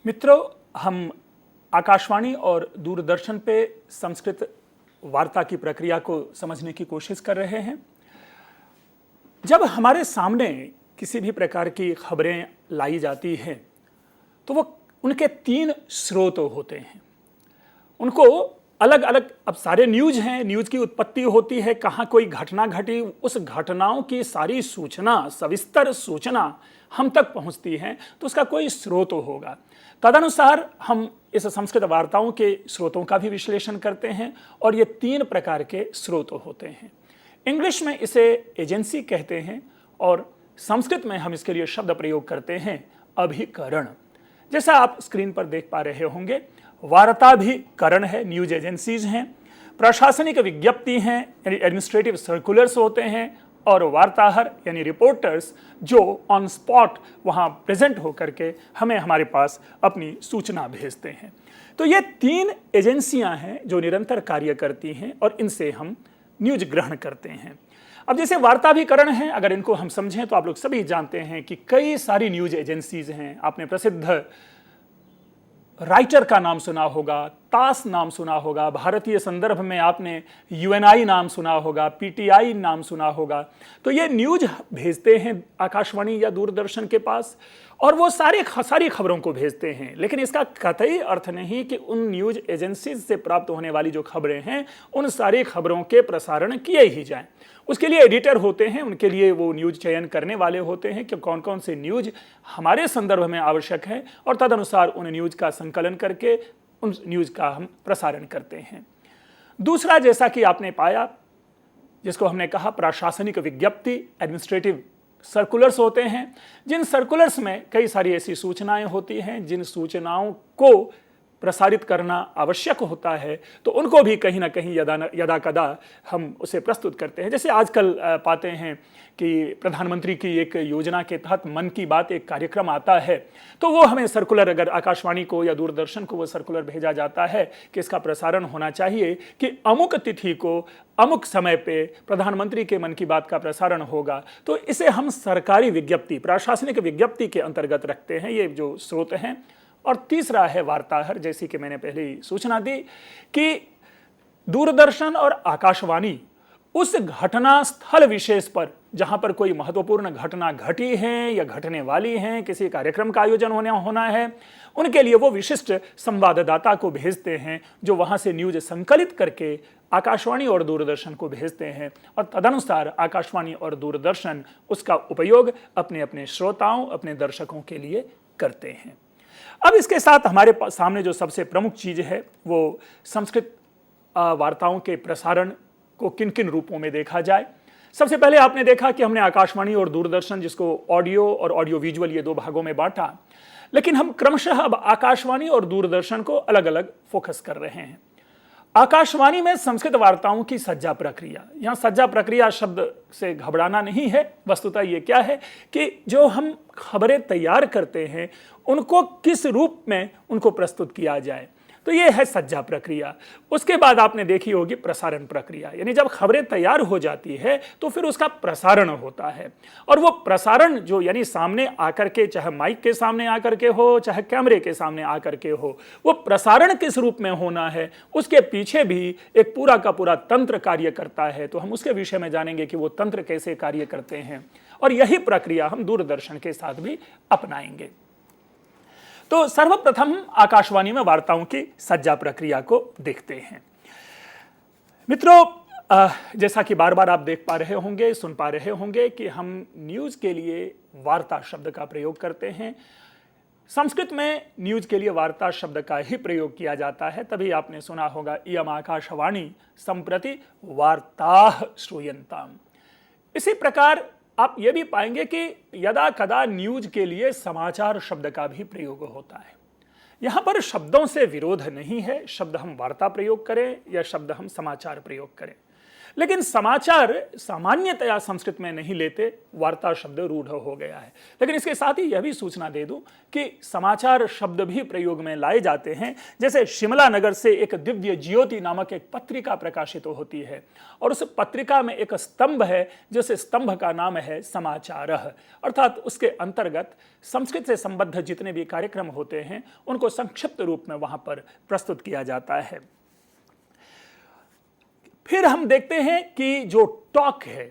मित्रों, हम आकाशवाणी और दूरदर्शन पे संस्कृत वार्ता की प्रक्रिया को समझने की कोशिश कर रहे हैं। जब हमारे सामने किसी भी प्रकार की खबरें लाई जाती हैं तो वो उनके 3 स्रोत होते हैं। उनको अलग अलग, अब सारे न्यूज हैं, न्यूज की उत्पत्ति होती है, कहाँ कोई घटना घटी, उस घटनाओं की सारी सूचना, सविस्तर सूचना हम तक पहुंचती है तो उसका कोई स्रोत होगा। तदनुसार हम इस संस्कृत वार्ताओं के स्रोतों का भी विश्लेषण करते हैं और ये 3 प्रकार के स्रोत होते हैं। इंग्लिश में इसे एजेंसी कहते हैं और संस्कृत में हम इसके लिए शब्द प्रयोग करते हैं अभिकरण। जैसा आप स्क्रीन पर देख पा रहे होंगे, वार्ताभिकरण है, न्यूज एजेंसीज हैं, प्रशासनिक विज्ञप्ति हैं यानी एडमिनिस्ट्रेटिव सर्कुलर्स होते हैं, और वार्ताहर यानी रिपोर्टर्स जो ऑन स्पॉट वहाँ प्रेजेंट होकर के हमें हमारे पास अपनी सूचना भेजते हैं। तो ये 3 एजेंसियां हैं जो निरंतर कार्य करती हैं और इनसे हम न्यूज ग्रहण करते हैं। अब जैसे वार्ताभिकरण है, अगर इनको हम समझें तो आप लोग सभी जानते हैं कि कई सारी न्यूज एजेंसीज हैं। आपने प्रसिद्ध राइटर का नाम सुना होगा, तास नाम सुना होगा, भारतीय संदर्भ में आपने यूएनआई नाम सुना होगा, पीटीआई नाम सुना होगा। तो ये न्यूज भेजते हैं आकाशवाणी या दूरदर्शन के पास और वो सारी खबरों को भेजते हैं। लेकिन इसका कतई अर्थ नहीं कि उन न्यूज एजेंसीज से प्राप्त होने वाली जो खबरें हैं उन सारी खबरों के प्रसारण किए ही जाएं। उसके लिए एडिटर होते हैं, उनके लिए वो न्यूज चयन करने वाले होते हैं कि कौन कौन से न्यूज हमारे संदर्भ में आवश्यक है और तदनुसार उन न्यूज का संकलन करके उन न्यूज का हम प्रसारण करते हैं। दूसरा, जैसा कि आपने पाया, जिसको हमने कहा प्रशासनिक विज्ञप्ति, एडमिनिस्ट्रेटिव सर्कुलर्स होते हैं, जिन सर्कुलर्स में कई सारी ऐसी सूचनाएं होती हैं जिन सूचनाओं को प्रसारित करना आवश्यक होता है, तो उनको भी कहीं ना कहीं यदा कदा हम उसे प्रस्तुत करते हैं। जैसे आजकल पाते हैं कि प्रधानमंत्री की एक योजना के तहत मन की बात एक कार्यक्रम आता है, तो वो हमें सर्कुलर, अगर आकाशवाणी को या दूरदर्शन को वो सर्कुलर भेजा जाता है कि इसका प्रसारण होना चाहिए कि अमुक तिथि को अमुक समय पे प्रधानमंत्री के मन की बात का प्रसारण होगा, तो इसे हम सरकारी विज्ञप्ति, प्रशासनिक विज्ञप्ति के अंतर्गत रखते हैं, ये जो स्रोत हैं। और तीसरा है वार्ताहर, जैसी कि मैंने पहले ही सूचना दी कि दूरदर्शन और आकाशवाणी उस घटना स्थल विशेष पर जहां पर कोई महत्वपूर्ण घटना घटी है या घटने वाली है, किसी कार्यक्रम का आयोजन होना है, उनके लिए वो विशिष्ट संवाददाता को भेजते हैं जो वहां से न्यूज संकलित करके आकाशवाणी और दूरदर्शन को भेजते हैं और तदनुसार आकाशवाणी और दूरदर्शन उसका उपयोग अपने अपने श्रोताओं, अपने दर्शकों के लिए करते हैं। अब इसके साथ हमारे सामने जो सबसे प्रमुख चीज है वो संस्कृत वार्ताओं के प्रसारण को किन किन रूपों में देखा जाए। सबसे पहले आपने देखा कि हमने आकाशवाणी और दूरदर्शन, जिसको ऑडियो और ऑडियो विजुअल ये दो भागों में बांटा, लेकिन हम क्रमशः अब आकाशवाणी और दूरदर्शन को अलग अलग फोकस कर रहे हैं। आकाशवाणी में संस्कृत वार्ताओं की सज्जा प्रक्रिया, यहां सज्जा प्रक्रिया शब्द से घबराना नहीं है। वस्तुतः ये क्या है कि जो हम खबरें तैयार करते हैं उनको किस रूप में उनको प्रस्तुत किया जाए, तो ये है सज्जा प्रक्रिया। उसके बाद आपने देखी होगी प्रसारण प्रक्रिया, यानी जब खबरें तैयार हो जाती है तो फिर उसका प्रसारण होता है। और वो प्रसारण जो यानी सामने आकर के, चाहे माइक के सामने आकर के हो, चाहे कैमरे के सामने आकर के हो, वो प्रसारण किस रूप में होना है, उसके पीछे भी एक पूरा का पूरा तंत्र कार्य करता है। तो हम उसके विषय में जानेंगे कि वो तंत्र कैसे कार्य करते हैं, और यही प्रक्रिया हम दूरदर्शन के साथ भी अपनाएंगे। तो सर्वप्रथम आकाशवाणी में वार्ताओं की सज्जा प्रक्रिया को देखते हैं। मित्रों, जैसा कि बार बार आप देख पा रहे होंगे, सुन पा रहे होंगे कि हम न्यूज के लिए वार्ता शब्द का प्रयोग करते हैं। संस्कृत में न्यूज के लिए वार्ता शब्द का ही प्रयोग किया जाता है। तभी आपने सुना होगा इयम आकाशवाणी संप्रति वार्ताः श्रूयन्ताम्। इसी प्रकार आप ये भी पाएंगे कि यदा कदा न्यूज के लिए समाचार शब्द का भी प्रयोग होता है। यहां पर शब्दों से विरोध नहीं है, शब्द हम वार्ता प्रयोग करें या शब्द हम समाचार प्रयोग करें, लेकिन समाचार सामान्यतया संस्कृत में नहीं लेते, वार्ता शब्द रूढ़ हो गया है। लेकिन इसके साथ ही यह भी सूचना दे दूं कि समाचार शब्द भी प्रयोग में लाए जाते हैं। जैसे शिमला नगर से एक दिव्य ज्योति नामक एक पत्रिका प्रकाशित होती है, और उस पत्रिका में एक स्तंभ है जिस स्तंभ का नाम है समाचारः, अर्थात उसके अंतर्गत संस्कृत से संबद्ध जितने भी कार्यक्रम होते हैं उनको संक्षिप्त रूप में वहां पर प्रस्तुत किया जाता है। फिर हम देखते हैं कि जो टॉक है,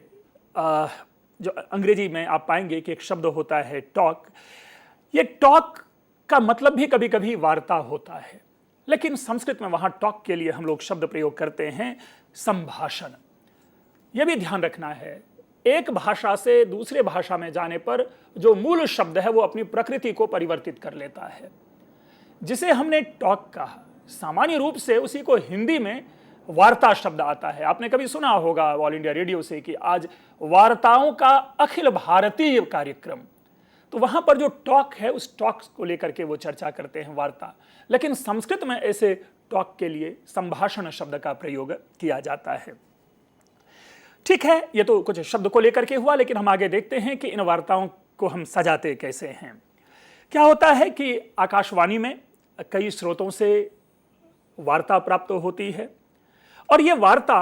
जो अंग्रेजी में आप पाएंगे कि एक शब्द होता है टॉक। ये टॉक का मतलब भी कभी कभी वार्ता होता है, लेकिन संस्कृत में वहां टॉक के लिए हम लोग शब्द प्रयोग करते हैं संभाषण। यह भी ध्यान रखना है, एक भाषा से दूसरे भाषा में जाने पर जो मूल शब्द है वो अपनी प्रकृति को परिवर्तित कर लेता है। जिसे हमने टॉक कहा, सामान्य रूप से उसी को हिंदी में वार्ता शब्द आता है। आपने कभी सुना होगा ऑल इंडिया रेडियो से कि आज वार्ताओं का अखिल भारतीय कार्यक्रम, तो वहां पर जो टॉक है उस टॉक को लेकर के वो चर्चा करते हैं, वार्ता। लेकिन संस्कृत में ऐसे टॉक के लिए संभाषण शब्द का प्रयोग किया जाता है। ठीक है, ये तो कुछ शब्द को लेकर के हुआ, लेकिन हम आगे देखते हैं कि इन वार्ताओं को हम सजाते कैसे हैं। क्या होता है कि आकाशवाणी में कई स्रोतों से वार्ता प्राप्त होती है, और यह वार्ता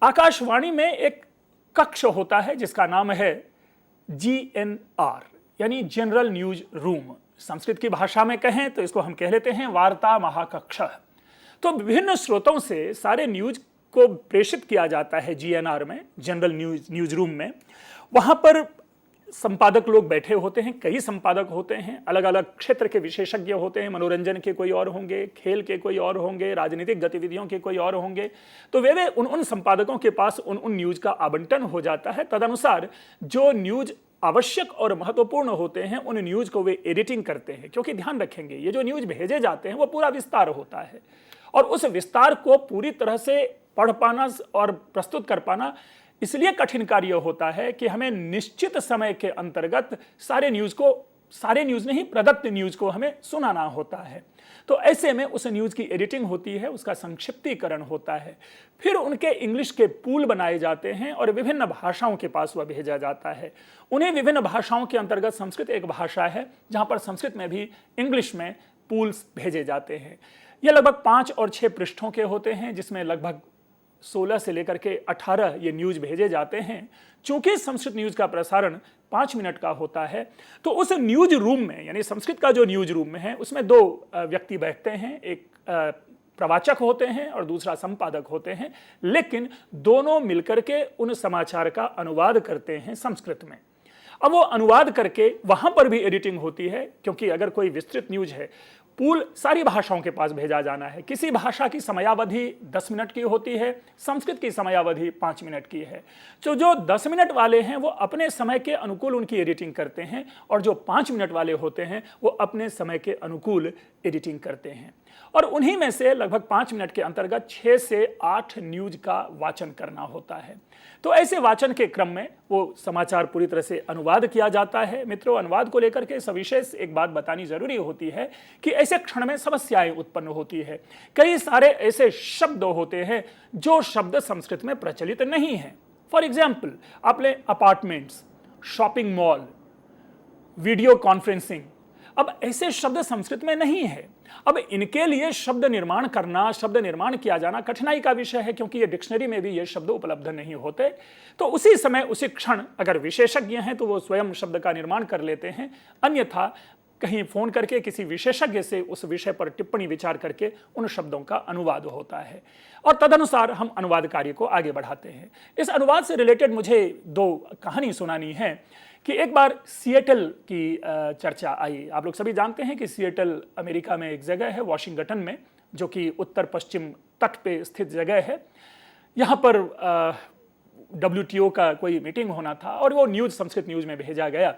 आकाशवाणी में एक कक्ष होता है जिसका नाम है GNR, यानी जनरल न्यूज रूम। संस्कृत की भाषा में कहें तो इसको हम कह लेते हैं वार्ता महाकक्ष। तो विभिन्न स्रोतों से सारे न्यूज को प्रेषित किया जाता है GNR में, जनरल न्यूज रूम में। वहां पर संपादक लोग बैठे होते हैं, कई संपादक होते हैं, अलग अलग क्षेत्र के विशेषज्ञ होते हैं। मनोरंजन के कोई और होंगे, खेल के कोई और होंगे, राजनीतिक गतिविधियों के कोई और होंगे। तो वे उन संपादकों के पास उन न्यूज का आवंटन हो जाता है। तदनुसार जो न्यूज आवश्यक और महत्वपूर्ण होते हैं उन न्यूज को वे एडिटिंग करते हैं, क्योंकि ध्यान रखेंगे ये जो न्यूज भेजे जाते हैं वो पूरा विस्तार होता है, और उस विस्तार को पूरी तरह से पढ़ पाना और प्रस्तुत कर पाना इसलिए कठिन कार्य होता है कि हमें निश्चित समय के अंतर्गत सारे न्यूज नहीं, प्रदत्त न्यूज को हमें सुनाना होता है। तो ऐसे में उस न्यूज की एडिटिंग होती है, उसका संक्षिप्तीकरण होता है, फिर उनके इंग्लिश के पूल बनाए जाते हैं और विभिन्न भाषाओं के पास वह भेजा जाता है। उन्हें विभिन्न भाषाओं के अंतर्गत संस्कृत एक भाषा है जहां पर संस्कृत में भी इंग्लिश में पूल्स भेजे जाते हैं। यह लगभग 5 और 6 पृष्ठों के होते हैं, जिसमें लगभग 16 से लेकर के 18 ये न्यूज भेजे जाते हैं। चूंकि संस्कृत न्यूज का प्रसारण 5 मिनट का होता है, तो उस न्यूज रूम में, यानी संस्कृत का जो न्यूज रूम में है, उसमें 2 व्यक्ति बैठते हैं। एक प्रवाचक होते हैं और दूसरा संपादक होते हैं, लेकिन दोनों मिलकर के उन समाचार का अनुवाद करते हैं संस्कृत में। अब वो अनुवाद करके वहां पर भी एडिटिंग होती है, क्योंकि अगर कोई विस्तृत न्यूज है, पूल सारी भाषाओं के पास भेजा जाना है। किसी भाषा की समयावधि 10 मिनट की होती है, संस्कृत की समयावधि 5 मिनट की है। तो जो 10 मिनट वाले हैं वो अपने समय के अनुकूल उनकी एडिटिंग करते हैं, और जो 5 मिनट वाले होते हैं वो अपने समय के अनुकूल एडिटिंग करते हैं। और उन्हीं में से लगभग 5 मिनट के अंतर्गत 6 से 8 न्यूज का वाचन करना होता है। तो ऐसे वाचन के क्रम में वो समाचार पूरी तरह से अनुवाद किया जाता है। मित्रों, अनुवाद को लेकर के सविशेष एक बात बतानी जरूरी होती है कि ऐसे क्षण में समस्याएं उत्पन्न होती है। कई सारे ऐसे शब्द होते हैं जो शब्द संस्कृत में प्रचलित नहीं है। फॉर एग्जाम्पल, आपने apartments, shopping mall, video conferencing, अब ऐसे शब्द संस्कृत में नहीं है। अब इनके लिए शब्द निर्माण करना, शब्द निर्माण किया जाना कठिनाई का विषय है, क्योंकि ये डिक्शनरी में भी ये शब्द उपलब्ध नहीं होते। तो उसी समय, उसी क्षण अगर विशेषज्ञ हैं तो वो स्वयं शब्द का निर्माण कर लेते हैं, अन्यथा कहीं फोन करके किसी विशेषज्ञ से उस विषय पर टिप्पणी विचार करके उन शब्दों का अनुवाद होता है, और तदनुसार हम अनुवाद कार्य को आगे बढ़ाते हैं। इस अनुवाद से रिलेटेड मुझे 2 कहानी सुनानी है कि एक बार सिएटल की चर्चा आई। आप लोग सभी जानते हैं कि सिएटल अमेरिका में एक जगह है, वॉशिंगटन में, जो कि उत्तर पश्चिम तट पे स्थित जगह है। यहाँ पर WTO का कोई मीटिंग होना था और वो न्यूज़ संस्कृत न्यूज़ में भेजा गया।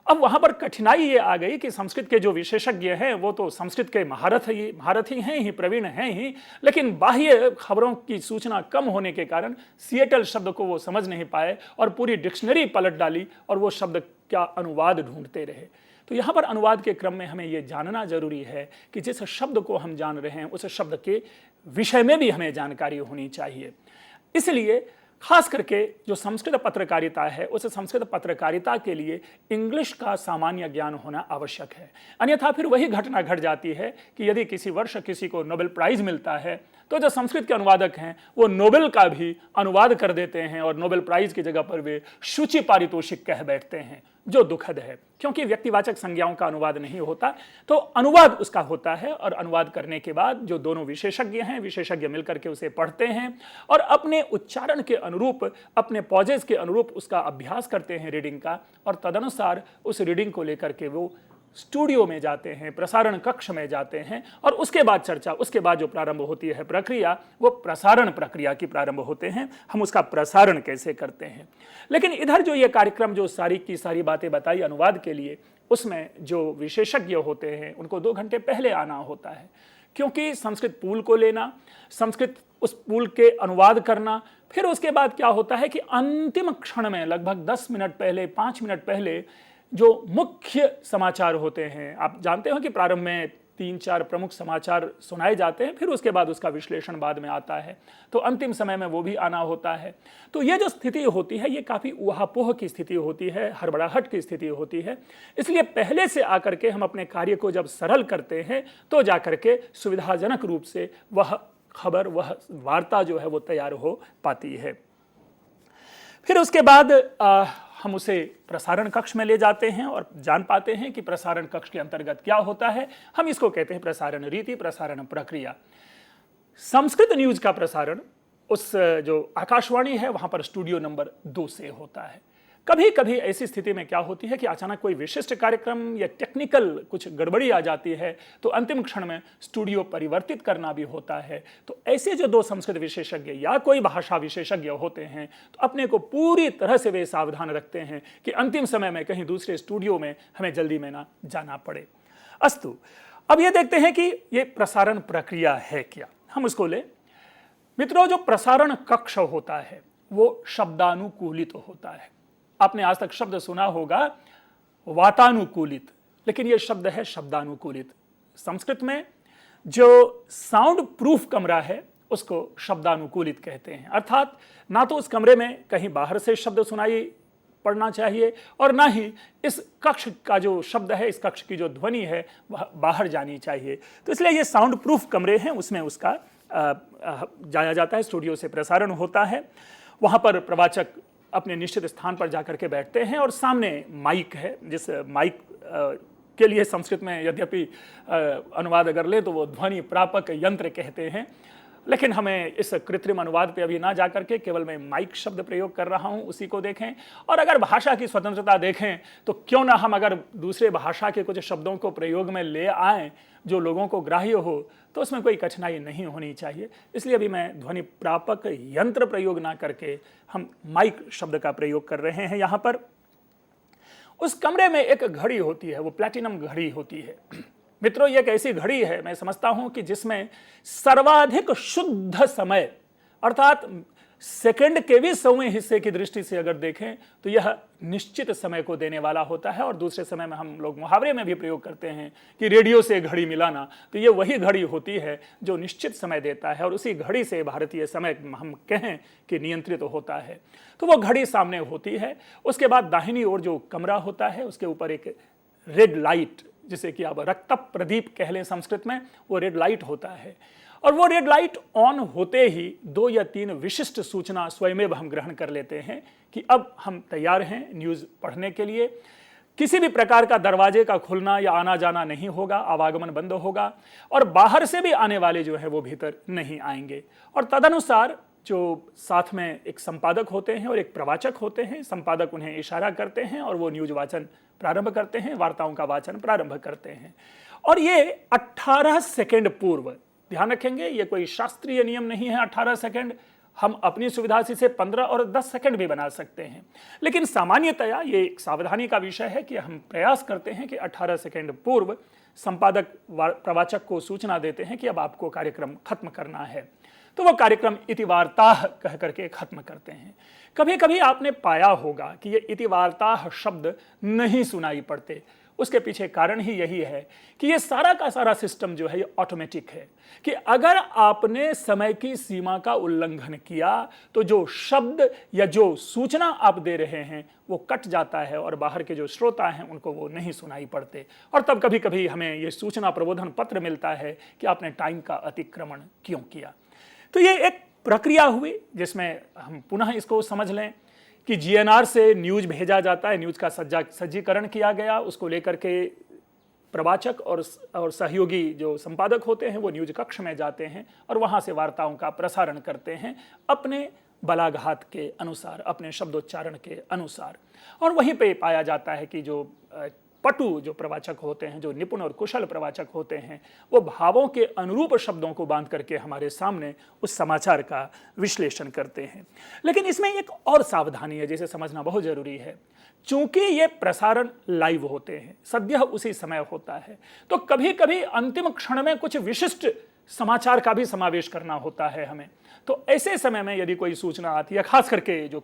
अब वहाँ पर कठिनाई ये आ गई कि संस्कृत के जो विशेषज्ञ हैं वो तो संस्कृत के महारथी हैं ही, प्रवीण हैं ही, लेकिन बाह्य खबरों की सूचना कम होने के कारण सिएटल शब्द को वो समझ नहीं पाए और पूरी डिक्शनरी पलट डाली और वो शब्द का अनुवाद ढूंढते रहे। तो यहाँ पर अनुवाद के क्रम में हमें ये जानना जरूरी है कि जिस शब्द को हम जान रहे हैं उस शब्द के विषय में भी हमें जानकारी होनी चाहिए। इसलिए खास करके जो संस्कृत पत्रकारिता है, उस संस्कृत पत्रकारिता के लिए इंग्लिश का सामान्य ज्ञान होना आवश्यक है। अन्यथा फिर वही घटना घट जाती है कि यदि किसी वर्ष किसी को नोबेल प्राइज मिलता है तो जो संस्कृत के अनुवादक हैं वो नोबेल का भी अनुवाद कर देते हैं और नोबेल प्राइज की जगह पर वे सूची पारितोषिक कह बैठते हैं, जो दुखद है, क्योंकि व्यक्तिवाचक संज्ञाओं का अनुवाद नहीं होता। तो अनुवाद उसका होता है, और अनुवाद करने के बाद जो दोनों विशेषज्ञ हैं, विशेषज्ञ मिलकर के उसे पढ़ते हैं और अपने उच्चारण के अनुरूप, अपने पॉजेज के अनुरूप उसका अभ्यास करते हैं रीडिंग का, और तदनुसार उस रीडिंग को लेकर के वो स्टूडियो में जाते हैं, प्रसारण कक्ष में जाते हैं, और उसके बाद चर्चा, उसके बाद जो प्रारंभ होती है प्रक्रिया, वो प्रसारण प्रक्रिया की प्रारंभ होते हैं। हम उसका प्रसारण कैसे करते हैं। लेकिन इधर जो ये कार्यक्रम जो सारी की सारी बातें बताई अनुवाद के लिए, उसमें जो विशेषज्ञ होते हैं उनको 2 घंटे पहले आना होता है, क्योंकि संस्कृत पूल को लेना, संस्कृत उस पूल के अनुवाद करना, फिर उसके बाद क्या होता है कि अंतिम क्षण में लगभग 10 मिनट पहले, 5 मिनट पहले जो मुख्य समाचार होते हैं, आप जानते हो कि प्रारंभ में 3-4 प्रमुख समाचार सुनाए जाते हैं, फिर उसके बाद उसका विश्लेषण बाद में आता है, तो अंतिम समय में वो भी आना होता है। तो ये जो स्थिति होती है ये काफ़ी ऊहापोह की स्थिति होती है, हड़बड़ाहट की स्थिति होती है। इसलिए पहले से आकर के हम अपने कार्य को जब सरल करते हैं तो जाकर के सुविधाजनक रूप से वह खबर, वह वार्ता जो है वो तैयार हो पाती है। फिर उसके बाद हम उसे प्रसारण कक्ष में ले जाते हैं और जान पाते हैं कि प्रसारण कक्ष के अंतर्गत क्या होता है। हम इसको कहते हैं प्रसारण रीति, प्रसारण प्रक्रिया। संस्कृत न्यूज का प्रसारण उस जो आकाशवाणी है वहां पर स्टूडियो नंबर 2 से होता है। कभी कभी ऐसी स्थिति में क्या होती है कि अचानक कोई विशिष्ट कार्यक्रम या टेक्निकल कुछ गड़बड़ी आ जाती है, तो अंतिम क्षण में स्टूडियो परिवर्तित करना भी होता है। तो ऐसे जो 2 संस्कृत विशेषज्ञ या कोई भाषा विशेषज्ञ होते हैं तो अपने को पूरी तरह से वे सावधान रखते हैं कि अंतिम समय में कहीं दूसरे स्टूडियो में हमें जल्दी में ना जाना पड़े। अस्तु, अब ये देखते हैं कि ये प्रसारण प्रक्रिया है क्या, हम उसको ले। मित्रों, जो प्रसारण कक्ष होता है वो शब्दानुकूलित होता है। आपने आज तक शब्द सुना होगा वातानुकूलित, लेकिन यह शब्द है शब्दानुकूलित। संस्कृत में जो साउंड प्रूफ कमरा है उसको शब्दानुकूलित कहते हैं, अर्थात ना तो उस कमरे में कहीं बाहर से शब्द सुनाई पड़ना चाहिए और ना ही इस कक्ष का जो शब्द है, इस कक्ष की जो ध्वनि है वह बाहर जानी चाहिए। तो इसलिए ये साउंड प्रूफ कमरे हैं, उसमें उसका जाया जाता है, स्टूडियो से प्रसारण होता है। वहाँ पर प्रवाचक अपने निश्चित स्थान पर जाकर के बैठते हैं और सामने माइक है, जिस माइक के लिए संस्कृत में यद्यपि अनुवाद अगर ले तो वो ध्वनि प्रापक यंत्र कहते हैं, लेकिन हमें इस कृत्रिम अनुवाद पे अभी ना जाकर के केवल मैं माइक शब्द प्रयोग कर रहा हूं, उसी को देखें। और अगर भाषा की स्वतंत्रता देखें तो क्यों ना हम अगर दूसरे भाषा के कुछ शब्दों को प्रयोग में ले आएं जो लोगों को ग्राह्य हो, तो उसमें कोई कठिनाई नहीं होनी चाहिए। इसलिए अभी मैं ध्वनि प्रापक यंत्र प्रयोग ना करके हम माइक शब्द का प्रयोग कर रहे हैं। यहां पर उस कमरे में एक घड़ी होती है, वो प्लैटिनम घड़ी होती है। मित्रों, ये एक ऐसी घड़ी है, मैं समझता हूं कि जिसमें सर्वाधिक शुद्ध समय, अर्थात सेकंड के भी 100वें हिस्से की दृष्टि से अगर देखें तो यह निश्चित समय को देने वाला होता है। और दूसरे समय में हम लोग मुहावरे में भी प्रयोग करते हैं कि रेडियो से घड़ी मिलाना, तो ये वही घड़ी होती है जो निश्चित समय देता है। और उसी घड़ी से भारतीय समय हम कहें कि नियंत्रित होता है। तो वो घड़ी सामने होती है। उसके बाद दाहिनी ओर जो कमरा होता है उसके ऊपर एक रेड लाइट, जिसे कि आप रक्त प्रदीप कह लें संस्कृत में, वो रेड लाइट होता है। और वो रेड लाइट ऑन होते ही 2 या 3 विशिष्ट सूचना स्वयमेव हम ग्रहण कर लेते हैं कि अब हम तैयार हैं न्यूज़ पढ़ने के लिए। किसी भी प्रकार का दरवाजे का खुलना या आना जाना नहीं होगा, आवागमन बंद होगा और बाहर से भी आने वाले जो है वो भीतर नहीं आएंगे। और तदनुसार जो साथ में एक संपादक होते हैं और एक प्रवाचक होते हैं, संपादक उन्हें इशारा करते हैं और वो न्यूज वाचन प्रारंभ करते हैं, वार्ताओं का वाचन प्रारंभ करते हैं। और ये 18 सेकंड पूर्व, ध्यान रखेंगे ये कोई शास्त्रीय नियम नहीं है 18 सेकंड, हम अपनी सुविधा से इसे 15 और 10 सेकंड भी बना सकते हैं। लेकिन सामान्यतया ये एक सावधानी का विषय है कि हम प्रयास करते हैं कि 18 सेकंड पूर्व संपादक प्रवाचक को सूचना देते हैं कि अब आपको कार्यक्रम खत्म करना है। तो वो कार्यक्रम इतिवार्ताः कह करके खत्म करते हैं। कभी कभी आपने पाया होगा कि ये इतिवार्ताः शब्द नहीं सुनाई पड़ते। उसके पीछे कारण ही यही है कि ये सारा का सारा सिस्टम जो है ये ऑटोमेटिक है कि अगर आपने समय की सीमा का उल्लंघन किया तो जो शब्द या जो सूचना आप दे रहे हैं वो कट जाता है और बाहर के जो श्रोता हैं उनको वो नहीं सुनाई पड़ते। और तब कभी कभी हमें ये सूचना प्रबोधन पत्र मिलता है कि आपने टाइम का अतिक्रमण क्यों किया। तो ये एक प्रक्रिया हुई जिसमें हम पुनः इसको समझ लें कि जीएनआर से न्यूज भेजा जाता है, न्यूज का सज्जीकरण किया गया, उसको लेकर के प्रवाचक और सहयोगी जो संपादक होते हैं वो न्यूज कक्ष में जाते हैं और वहाँ से वार्ताओं का प्रसारण करते हैं अपने बलाघात के अनुसार, अपने शब्दोच्चारण के अनुसार। और वहीं पे पाया जाता है कि जो पटु जो प्रवाचक होते हैं, जो निपुण और कुशल प्रवाचक होते हैं, वो भावों के अनुरूप शब्दों को बांध करके हमारे सामने उस समाचार का विश्लेषण करते हैं। लेकिन इसमें एक और सावधानी है जिसे समझना बहुत जरूरी है। चूंकि ये प्रसारण लाइव होते हैं, सद्यः उसी समय होता है, तो कभी कभी अंतिम क्षण में कुछ विशिष्ट समाचार का भी समावेश करना होता है हमें। तो ऐसे समय में यदि कोई सूचना आती है, खास करके जो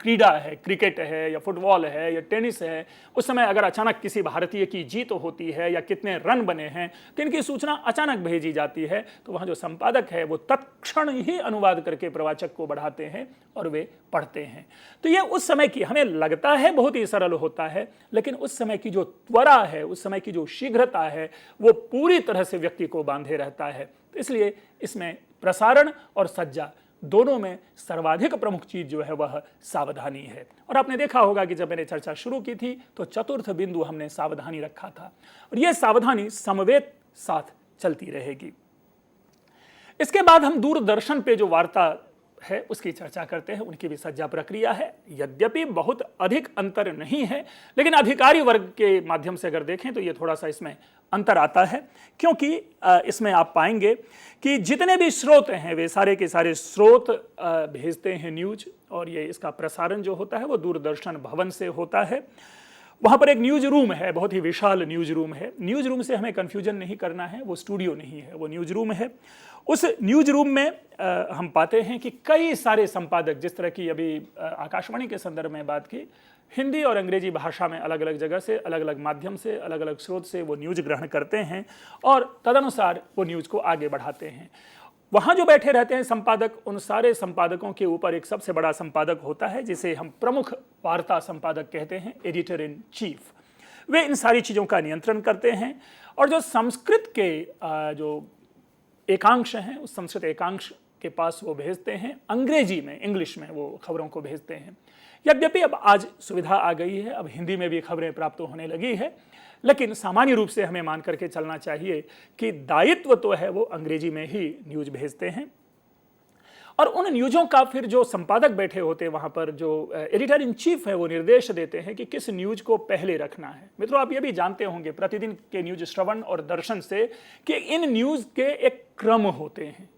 क्रीडा है, क्रिकेट है या फुटबॉल है या टेनिस है, उस समय अगर अचानक किसी भारतीय की जीत होती है या कितने रन बने हैं तो इनकी सूचना अचानक भेजी जाती है, तो वहाँ जो संपादक है वो तत्क्षण ही अनुवाद करके प्रवाचक को बढ़ाते हैं और वे पढ़ते हैं। तो ये उस समय की हमें लगता है बहुत ही सरल होता है, लेकिन उस समय की जो त्वरा है, उस समय की जो शीघ्रता है, वो पूरी तरह से व्यक्ति को बांधे रहता है। तो इसलिए इसमें प्रसारण और सज्जा दोनों में सर्वाधिक प्रमुख चीज जो है वह सावधानी है। और आपने देखा होगा कि जब मैंने चर्चा शुरू की थी तो चतुर्थ बिंदु हमने सावधानी रखा था और यह सावधानी समवेत साथ चलती रहेगी। इसके बाद हम दूरदर्शन पे जो वार्ता है उसकी चर्चा करते हैं। उनकी भी सज्जा प्रक्रिया है, यद्यपि बहुत अधिक अंतर नहीं है, लेकिन अधिकारी वर्ग के माध्यम से अगर देखें तो ये थोड़ा सा इसमें अंतर आता है, क्योंकि इसमें आप पाएंगे कि जितने भी स्रोत हैं वे सारे के सारे स्रोत भेजते हैं न्यूज, और ये इसका प्रसारण जो होता है वो दूरदर्शन भवन से होता है। वहाँ पर एक न्यूज रूम है, बहुत ही विशाल न्यूज रूम है। न्यूज रूम से हमें कन्फ्यूजन नहीं करना है, वो स्टूडियो नहीं है, वो न्यूज रूम है। उस न्यूज रूम में हम पाते हैं कि कई सारे संपादक, जिस तरह की अभी आकाशवाणी के संदर्भ में बात की, हिंदी और अंग्रेजी भाषा में अलग अलग जगह से, अलग अलग माध्यम से, अलग अलग स्रोत से वो न्यूज ग्रहण करते हैं और तदनुसार वो न्यूज को आगे बढ़ाते हैं। वहाँ जो बैठे रहते हैं संपादक, उन सारे संपादकों के ऊपर एक सबसे बड़ा संपादक होता है जिसे हम प्रमुख वार्ता संपादक कहते हैं, एडिटर इन चीफ। वे इन सारी चीज़ों का नियंत्रण करते हैं और जो संस्कृत के जो एकांश हैं उस संस्कृत एकांश के पास वो भेजते हैं, अंग्रेजी में, इंग्लिश में वो खबरों को भेजते हैं। यद्यपि अब आज सुविधा आ गई है, अब हिंदी में भी खबरें प्राप्त होने लगी है, लेकिन सामान्य रूप से हमें मान करके चलना चाहिए कि दायित्व तो है वो अंग्रेजी में ही न्यूज भेजते हैं, और उन न्यूज़ों का फिर जो संपादक बैठे होते हैं वहाँ पर, जो एडिटर इन चीफ है, वो निर्देश देते हैं कि किस न्यूज़ को पहले रखना है। मित्रों, आप ये भी जानते होंगे प्रतिदिन के न्यूज़ श्रवण और दर्शन से कि इन न्यूज़ के एक क्रम होते हैं।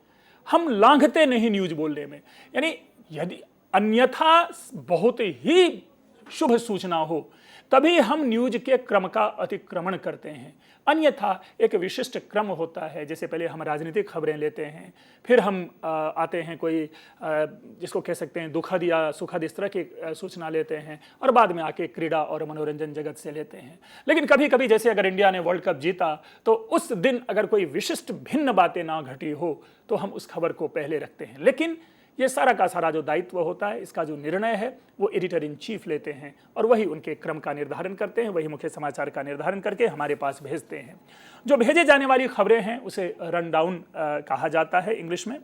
हम लांघते नहीं न्यूज़ बोलने में, यानी यदि अन्यथा बहुत ही शुभ सूचना हो तभी हम न्यूज के क्रम का अतिक्रमण करते हैं, अन्यथा एक विशिष्ट क्रम होता है। जैसे पहले हम राजनीतिक खबरें लेते हैं, फिर हम आते हैं कोई जिसको कह सकते हैं दुखद या सुखद, इस तरह की सूचना लेते हैं, और बाद में आके क्रीड़ा और मनोरंजन जगत से लेते हैं। लेकिन कभी कभी जैसे अगर इंडिया ने वर्ल्ड कप जीता तो उस दिन अगर कोई विशिष्ट भिन्न बातें ना घटी हो तो हम उस खबर को पहले रखते हैं। लेकिन ये सारा का सारा जो दायित्व होता है, इसका जो निर्णय है वो एडिटर इन चीफ लेते हैं, और वही उनके क्रम का निर्धारण करते हैं, वही मुख्य समाचार का निर्धारण करके हमारे पास भेजते हैं। जो भेजे जाने वाली खबरें हैं उसे रन डाउन कहा जाता है इंग्लिश में।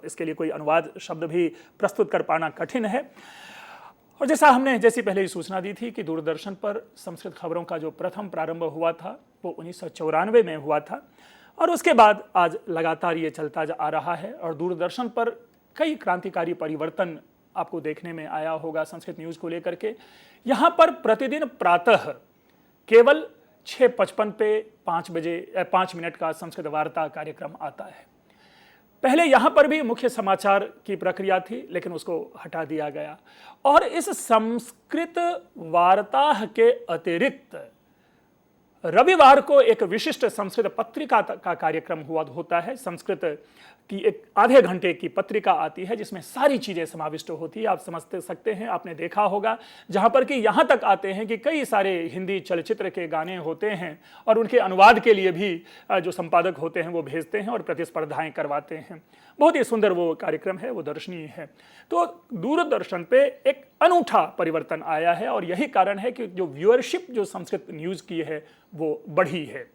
इसके लिए कोई अनुवाद शब्द भी प्रस्तुत कर पाना कठिन है। और जैसा हमने जैसी पहले ही सूचना दी थी कि दूरदर्शन पर संस्कृत खबरों का जो प्रथम प्रारंभ हुआ था वो 1994 में हुआ था, और उसके बाद आज लगातार ये चलता आ रहा है। और दूरदर्शन पर कई क्रांतिकारी परिवर्तन आपको देखने में आया होगा संस्कृत न्यूज़ को लेकर के। यहाँ पर प्रतिदिन प्रातः केवल 6:55 पे 5 मिनट का संस्कृत वार्ता कार्यक्रम आता है। पहले यहाँ पर भी मुख्य समाचार की प्रक्रिया थी, लेकिन उसको हटा दिया गया, और इस संस्कृत वार्ता के अतिरिक्त रविवार को एक विशिष्ट संस्कृत पत्रिका का कार्यक्रम होता है। संस्कृत की एक आधे घंटे की पत्रिका आती है जिसमें सारी चीज़ें समाविष्ट होती है। आप समझ सकते हैं, आपने देखा होगा, जहां पर कि यहाँ तक आते हैं कि कई सारे हिंदी चलचित्र के गाने होते हैं, और उनके अनुवाद के लिए भी जो संपादक होते हैं वो भेजते हैं और प्रतिस्पर्धाएं करवाते हैं। बहुत ही सुंदर वो कार्यक्रम है, वो दर्शनीय है। तो दूरदर्शन पे एक अनूठा परिवर्तन आया है, और यही कारण है कि जो व्यूअरशिप जो संस्कृत न्यूज़ की है वो बढ़ी है।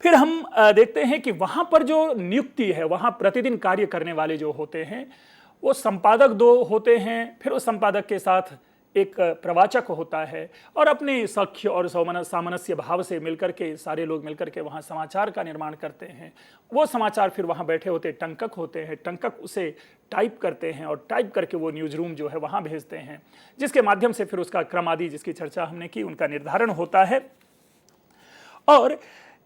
फिर हम देखते हैं कि वहां पर जो नियुक्ति है, वहां प्रतिदिन कार्य करने वाले जो होते हैं वो संपादक 2 होते हैं, फिर उस संपादक के साथ एक प्रवाचक होता है, और अपने सख्य और सामंजस्य भाव से मिलकर के सारे लोग मिलकर के वहाँ समाचार का निर्माण करते हैं। वो समाचार फिर वहाँ बैठे होते टंकक होते हैं, टंकक उसे टाइप करते हैं, और टाइप करके वो न्यूज़ रूम जो है वहाँ भेजते हैं, जिसके माध्यम से फिर उसका क्रम आदि जिसकी चर्चा हमने की उनका निर्धारण होता है। और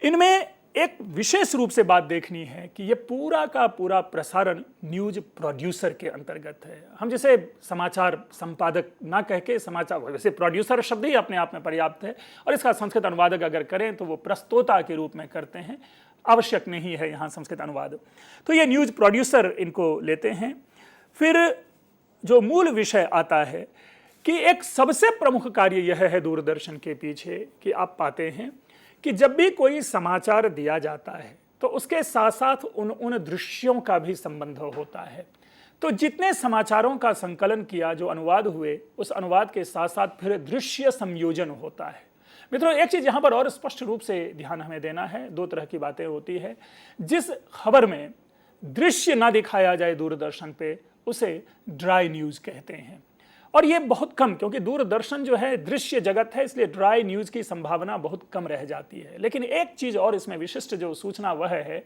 इनमें एक विशेष रूप से बात देखनी है कि ये पूरा का पूरा प्रसारण न्यूज प्रोड्यूसर के अंतर्गत है। हम जैसे समाचार संपादक ना कह के समाचार, वैसे प्रोड्यूसर शब्द ही अपने आप में पर्याप्त है, और इसका संस्कृत अनुवादक अगर करें तो वो प्रस्तोता के रूप में करते हैं, आवश्यक नहीं है यहाँ संस्कृत अनुवाद। तो ये न्यूज प्रोड्यूसर इनको लेते हैं। फिर जो मूल विषय आता है कि एक सबसे प्रमुख कार्य यह है दूरदर्शन के पीछे कि आप पाते हैं कि जब भी कोई समाचार दिया जाता है तो उसके साथ साथ उन दृश्यों का भी संबंध होता है। तो जितने समाचारों का संकलन किया, जो अनुवाद हुए, उस अनुवाद के साथ साथ फिर दृश्य संयोजन होता है। मित्रों, एक चीज यहां पर और स्पष्ट रूप से ध्यान हमें देना है, 2 तरह की बातें होती है। जिस खबर में दृश्य ना दिखाया जाए दूरदर्शन पे, उसे ड्राई न्यूज कहते हैं, और ये बहुत कम, क्योंकि दूरदर्शन जो है दृश्य जगत है, इसलिए ड्राई न्यूज़ की संभावना बहुत कम रह जाती है। लेकिन एक चीज़ और इसमें विशिष्ट जो सूचना वह है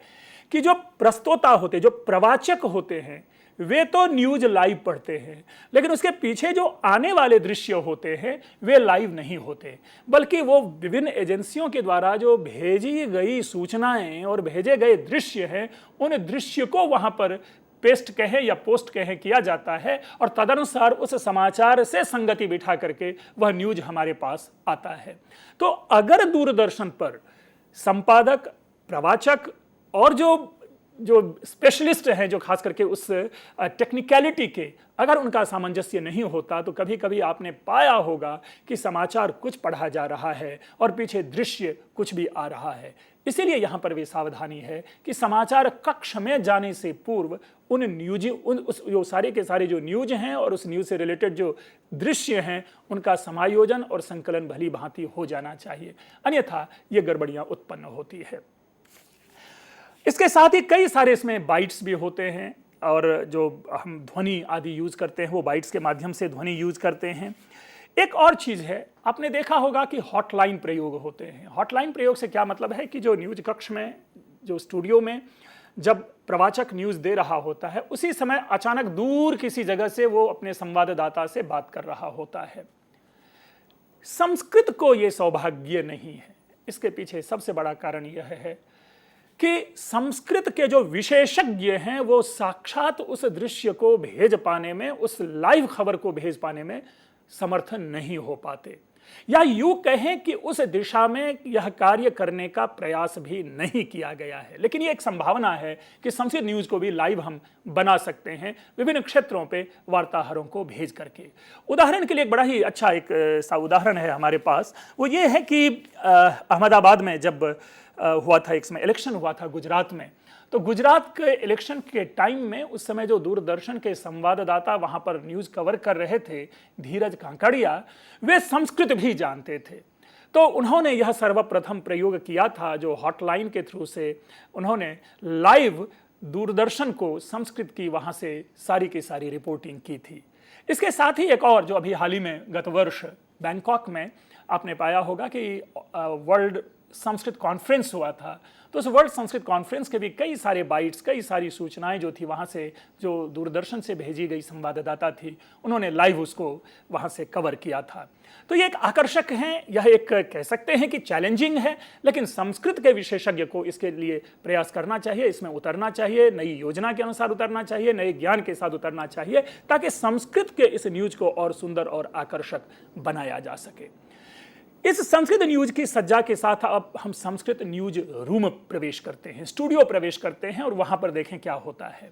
कि जो प्रस्तोता होते, जो प्रवाचक होते हैं, वे तो न्यूज़ लाइव पढ़ते हैं, लेकिन उसके पीछे जो आने वाले दृश्य होते हैं वे लाइव नहीं होते, बल्कि वो विभिन्न एजेंसियों के द्वारा जो भेजी गई सूचनाएं और भेजे गए दृश्य हैं, उन दृश्य को वहाँ पर पेस्ट कहें या पोस्ट कहें किया जाता है, और तदनुसार उस समाचार से संगति बिठा करके वह न्यूज हमारे पास आता है। तो अगर दूरदर्शन पर संपादक, प्रवाचक और जो स्पेशलिस्ट हैं, जो खास करके उस टेक्निकलिटी के, अगर उनका सामंजस्य नहीं होता तो कभी कभी आपने पाया होगा कि समाचार कुछ पढ़ा जा रहा है और पीछे दृश्य कुछ भी आ रहा है। इसीलिए यहाँ पर भी सावधानी है कि समाचार कक्ष में जाने से पूर्व उन न्यूज, जो सारे के सारे जो न्यूज हैं और उस न्यूज से रिलेटेड जो दृश्य हैं, उनका समायोजन और संकलन भली भांति हो जाना चाहिए, अन्यथा ये गड़बड़ियाँ उत्पन्न होती है। इसके साथ ही कई सारे इसमें बाइट्स भी होते हैं, और जो हम ध्वनि आदि यूज करते हैं वो बाइट्स के माध्यम से ध्वनि यूज करते हैं। एक और चीज़ है, आपने देखा होगा कि हॉटलाइन प्रयोग होते हैं। हॉटलाइन प्रयोग से क्या मतलब है कि जो न्यूज कक्ष में, जो स्टूडियो में जब प्रवाचक न्यूज़ दे रहा होता है, उसी समय अचानक दूर किसी जगह से वो अपने संवाददाता से बात कर रहा होता है। संस्कृत को ये सौभाग्य नहीं है। इसके पीछे सबसे बड़ा कारण यह है कि संस्कृत के जो विशेषज्ञ हैं वो साक्षात उस दृश्य को भेज पाने में, उस लाइव खबर को भेज पाने में समर्थ नहीं हो पाते, या यूं कहें कि उस दिशा में यह कार्य करने का प्रयास भी नहीं किया गया है। लेकिन ये एक संभावना है कि संस्कृत न्यूज को भी लाइव हम बना सकते हैं विभिन्न क्षेत्रों पे वार्ताहरों को भेज करके। उदाहरण के लिए एक बड़ा ही अच्छा एक सा उदाहरण है हमारे पास, वो ये है कि अहमदाबाद में जब हुआ था, एक समय इलेक्शन हुआ था गुजरात में, तो गुजरात के इलेक्शन के टाइम में उस समय जो दूरदर्शन के संवाददाता वहां पर न्यूज कवर कर रहे थे, धीरज कांकड़िया, वे संस्कृत भी जानते थे। तो उन्होंने यह सर्वप्रथम प्रयोग किया था, जो हॉटलाइन के थ्रू से उन्होंने लाइव दूरदर्शन को संस्कृत की वहां से सारी की सारी रिपोर्टिंग की थी। इसके साथ ही एक और, जो अभी हाल ही में गत वर्ष बैंकॉक में आपने पाया होगा कि वर्ल्ड संस्कृत कॉन्फ्रेंस हुआ था, तो उस वर्ल्ड संस्कृत कॉन्फ्रेंस के भी कई सारे बाइट्स, कई सारी सूचनाएं जो थी वहाँ से, जो दूरदर्शन से भेजी गई संवाददाता थी, उन्होंने लाइव उसको वहाँ से कवर किया था। तो ये एक आकर्षक है, यह एक कह सकते हैं कि चैलेंजिंग है, लेकिन संस्कृत के विशेषज्ञ को इसके लिए प्रयास करना चाहिए, इसमें उतरना चाहिए, नई योजना के अनुसार उतरना चाहिए, नए ज्ञान के साथ उतरना चाहिए, ताकि संस्कृत के इस न्यूज को और सुंदर और आकर्षक बनाया जा सके। इस संस्कृत न्यूज की सज्जा के साथ अब हम संस्कृत न्यूज रूम प्रवेश करते हैं, स्टूडियो प्रवेश करते हैं, और वहां पर देखें क्या होता है।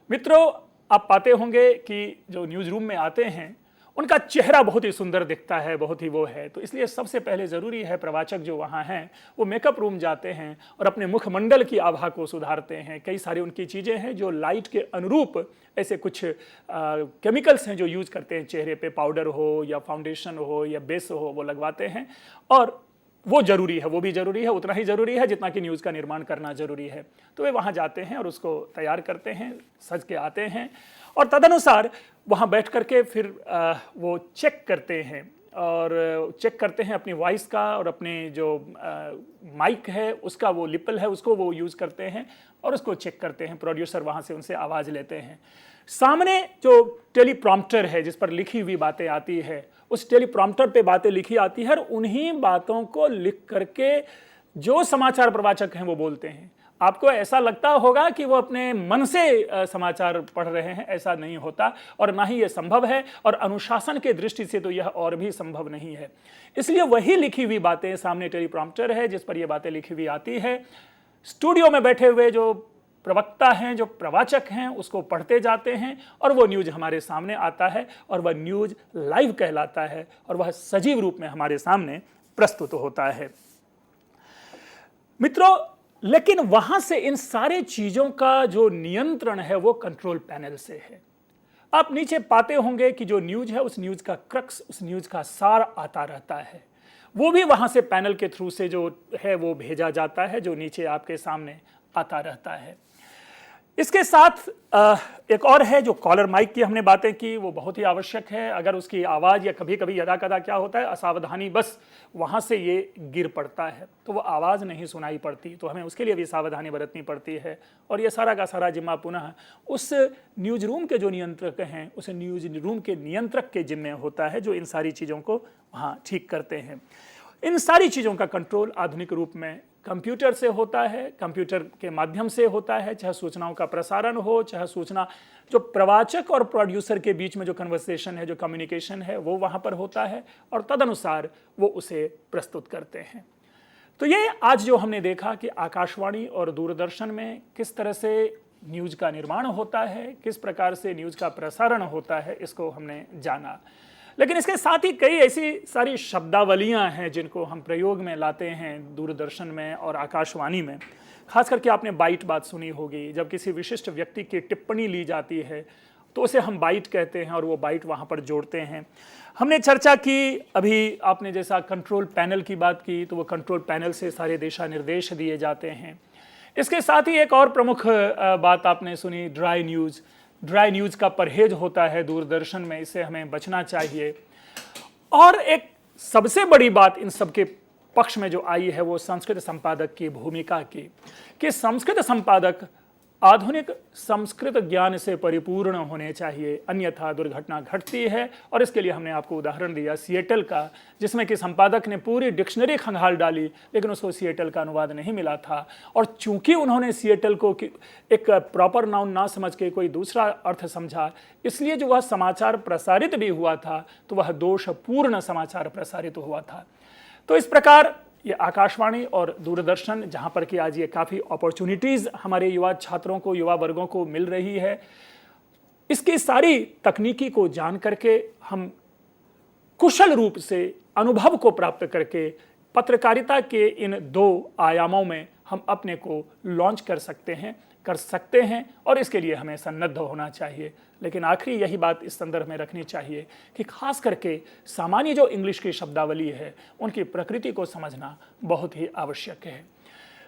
मित्रों, आप पाते होंगे कि जो न्यूज रूम में आते हैं उनका चेहरा बहुत ही सुंदर दिखता है, बहुत ही वो है, तो इसलिए सबसे पहले ज़रूरी है प्रवाचक जो वहाँ हैं वो मेकअप रूम जाते हैं और अपने मुखमंडल की आभा को सुधारते हैं। कई सारी उनकी चीज़ें हैं जो लाइट के अनुरूप, ऐसे कुछ केमिकल्स हैं जो यूज करते हैं चेहरे पे, पाउडर हो या फाउंडेशन हो या बेस हो, वो लगवाते हैं, और वो जरूरी है, वो भी जरूरी है, उतना ही जरूरी है जितना कि न्यूज़ का निर्माण करना जरूरी है। तो वे वहाँ जाते हैं और उसको तैयार करते हैं, सज के आते हैं, और तदनुसार वहाँ बैठ करके फिर वो चेक करते हैं, और चेक करते हैं अपनी वॉइस का, और अपने जो माइक है उसका, वो लिपल है, उसको वो यूज़ करते हैं और उसको चेक करते हैं। प्रोड्यूसर वहाँ से उनसे आवाज़ लेते हैं। सामने जो टेलीप्रॉम्प्टर है जिस पर लिखी हुई बातें आती है, उस टेलीप्रॉम्प्टर पे बातें लिखी आती है, और उन्हीं बातों को लिख करके जो समाचार प्रवाचक हैं वो बोलते हैं। आपको ऐसा लगता होगा कि वो अपने मन से समाचार पढ़ रहे हैं, ऐसा नहीं होता, और ना ही ये संभव है, और अनुशासन के दृष्टि से तो यह और भी संभव नहीं है। इसलिए वही लिखी हुई बातें, सामने टेलीप्रॉम्प्टर है जिस पर ये बातें लिखी हुई आती है, स्टूडियो में बैठे हुए जो प्रवक्ता हैं, जो प्रवाचक हैं, उसको पढ़ते जाते हैं, और वो न्यूज हमारे सामने आता है, और वह न्यूज लाइव कहलाता है, और वह सजीव रूप में हमारे सामने प्रस्तुत होता है। मित्रों, लेकिन वहां से इन सारे चीजों का जो नियंत्रण है वो कंट्रोल पैनल से है। आप नीचे पाते होंगे कि जो न्यूज है, उस न्यूज का क्रक्स, उस न्यूज का सार आता रहता है, वो भी वहां से पैनल के थ्रू से जो है वो भेजा जाता है, जो नीचे आपके सामने आता रहता है। इसके साथ एक और है, जो कॉलर माइक की हमने बातें की, वो बहुत ही आवश्यक है। अगर उसकी आवाज़, या कभी कभी यदा कदा क्या होता है, असावधानी बस वहाँ से ये गिर पड़ता है तो वो आवाज़ नहीं सुनाई पड़ती, तो हमें उसके लिए भी सावधानी बरतनी पड़ती है। और ये सारा का सारा जिम्मा पुनः उस न्यूज रूम के जो नियंत्रक हैं, उस न्यूज रूम के नियंत्रक के जिम्मे होता है, जो इन सारी चीज़ों को वहाँ ठीक करते हैं। इन सारी चीज़ों का कंट्रोल आधुनिक रूप में कंप्यूटर से होता है, कंप्यूटर के माध्यम से होता है, चाहे सूचनाओं का प्रसारण हो, चाहे सूचना जो प्रवाचक और प्रोड्यूसर के बीच में जो कन्वर्सेशन है, जो कम्युनिकेशन है, वो वहाँ पर होता है, और तदनुसार वो उसे प्रस्तुत करते हैं। तो ये आज जो हमने देखा कि आकाशवाणी और दूरदर्शन में किस तरह से न्यूज का निर्माण होता है, किस प्रकार से न्यूज का प्रसारण होता है, इसको हमने जाना। लेकिन इसके साथ ही कई ऐसी सारी शब्दावलियां हैं जिनको हम प्रयोग में लाते हैं दूरदर्शन में और आकाशवाणी में। खास करके आपने बाइट बात सुनी होगी, जब किसी विशिष्ट व्यक्ति की टिप्पणी ली जाती है तो उसे हम बाइट कहते हैं, और वो बाइट वहाँ पर जोड़ते हैं। हमने चर्चा की, अभी आपने जैसा कंट्रोल पैनल की बात की, तो वो कंट्रोल पैनल से सारे दिशा निर्देश दिए जाते हैं। इसके साथ ही एक और प्रमुख बात आपने सुनी, ड्राई न्यूज़। ड्राई न्यूज़ का परहेज होता है दूरदर्शन में, इससे हमें बचना चाहिए। और एक सबसे बड़ी बात इन सबके पक्ष में जो आई है वो संस्कृत संपादक की भूमिका की, कि संस्कृत संपादक आधुनिक संस्कृत ज्ञान से परिपूर्ण होने चाहिए, अन्यथा दुर्घटना घटती है। और इसके लिए हमने आपको उदाहरण दिया सिएटल का, जिसमें कि संपादक ने पूरी डिक्शनरी खंगाल डाली, लेकिन उसको सिएटल का अनुवाद नहीं मिला था। और चूंकि उन्होंने सिएटल को एक प्रॉपर नाउन ना समझ के कोई दूसरा अर्थ समझा, इसलिए जो वह समाचार प्रसारित भी हुआ था तो वह दोषपूर्ण समाचार प्रसारित हुआ था। तो इस प्रकार ये आकाशवाणी और दूरदर्शन, जहाँ पर कि आज ये काफ़ी अपॉर्चुनिटीज़ हमारे युवा छात्रों को, युवा वर्गों को मिल रही है, इसकी सारी तकनीकी को जान करके हम कुशल रूप से अनुभव को प्राप्त करके पत्रकारिता के इन 2 आयामों में हम अपने को लॉन्च कर सकते हैं और इसके लिए हमें सन्नद्ध होना चाहिए। लेकिन आखिरी यही बात इस संदर्भ में रखनी चाहिए कि खास करके सामान्य जो इंग्लिश की शब्दावली है उनकी प्रकृति को समझना बहुत ही आवश्यक है।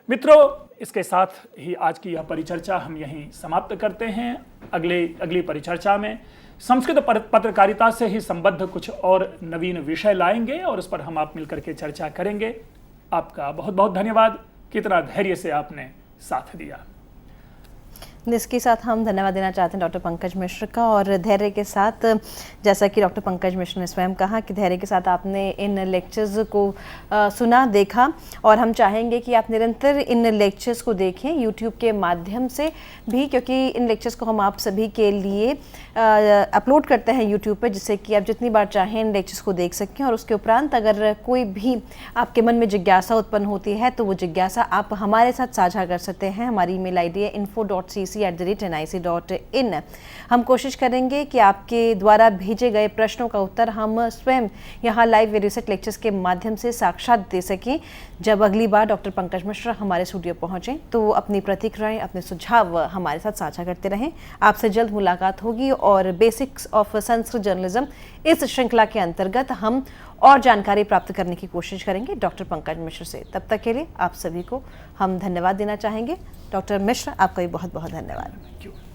मित्रों, इसके साथ ही आज की यह परिचर्चा हम यहीं समाप्त करते हैं। अगली परिचर्चा में संस्कृत पत्रकारिता से ही संबद्ध कुछ और नवीन विषय लाएंगे और उस पर हम आप मिलकर के चर्चा करेंगे। आपका बहुत बहुत धन्यवाद, कितना धैर्य से आपने साथ दिया। इसके साथ हम धन्यवाद देना चाहते हैं डॉक्टर पंकज मिश्र का, और धैर्य के साथ, जैसा कि डॉक्टर पंकज मिश्र ने स्वयं कहा कि धैर्य के साथ आपने इन लेक्चर्स को सुना, देखा, और हम चाहेंगे कि आप निरंतर इन लेक्चर्स को देखें यूट्यूब के माध्यम से भी, क्योंकि इन लेक्चर्स को हम आप सभी के लिए अपलोड करते हैं यूट्यूब पर, जिससे कि आप जितनी बार चाहें इन लेक्चर्स को देख सकें। और उसके उपरांत अगर कोई भी आपके मन में जिज्ञासा उत्पन्न होती है तो वो जिज्ञासा आप हमारे साथ साझा कर सकते हैं। हमारी ईमेल आईडी है info.cc@nic.in। हम कोशिश करेंगे कि आपके द्वारा भेजे गए प्रश्नों का उत्तर हम स्वयं यहाँ लाइव वीडियो सेट लेक्चर्स के माध्यम से साक्षात दे सकें। जब अगली बार डॉक्टर पंकज मिश्रा हमारे स्टूडियो पहुँचें तो अपनी प्रतिक्रियाएं, अपने सुझाव हमारे साथ साझा करते रहें। आपसे जल्द मुलाकात होगी और बेसिक्स ऑफ संस्कृत जर्नलिज्म इस श्रृंखला के अंतर्गत हम और जानकारी प्राप्त करने की कोशिश करेंगे डॉक्टर पंकज मिश्र से। तब तक के लिए आप सभी को हम धन्यवाद देना चाहेंगे। डॉक्टर मिश्र, आपका भी बहुत बहुत धन्यवाद।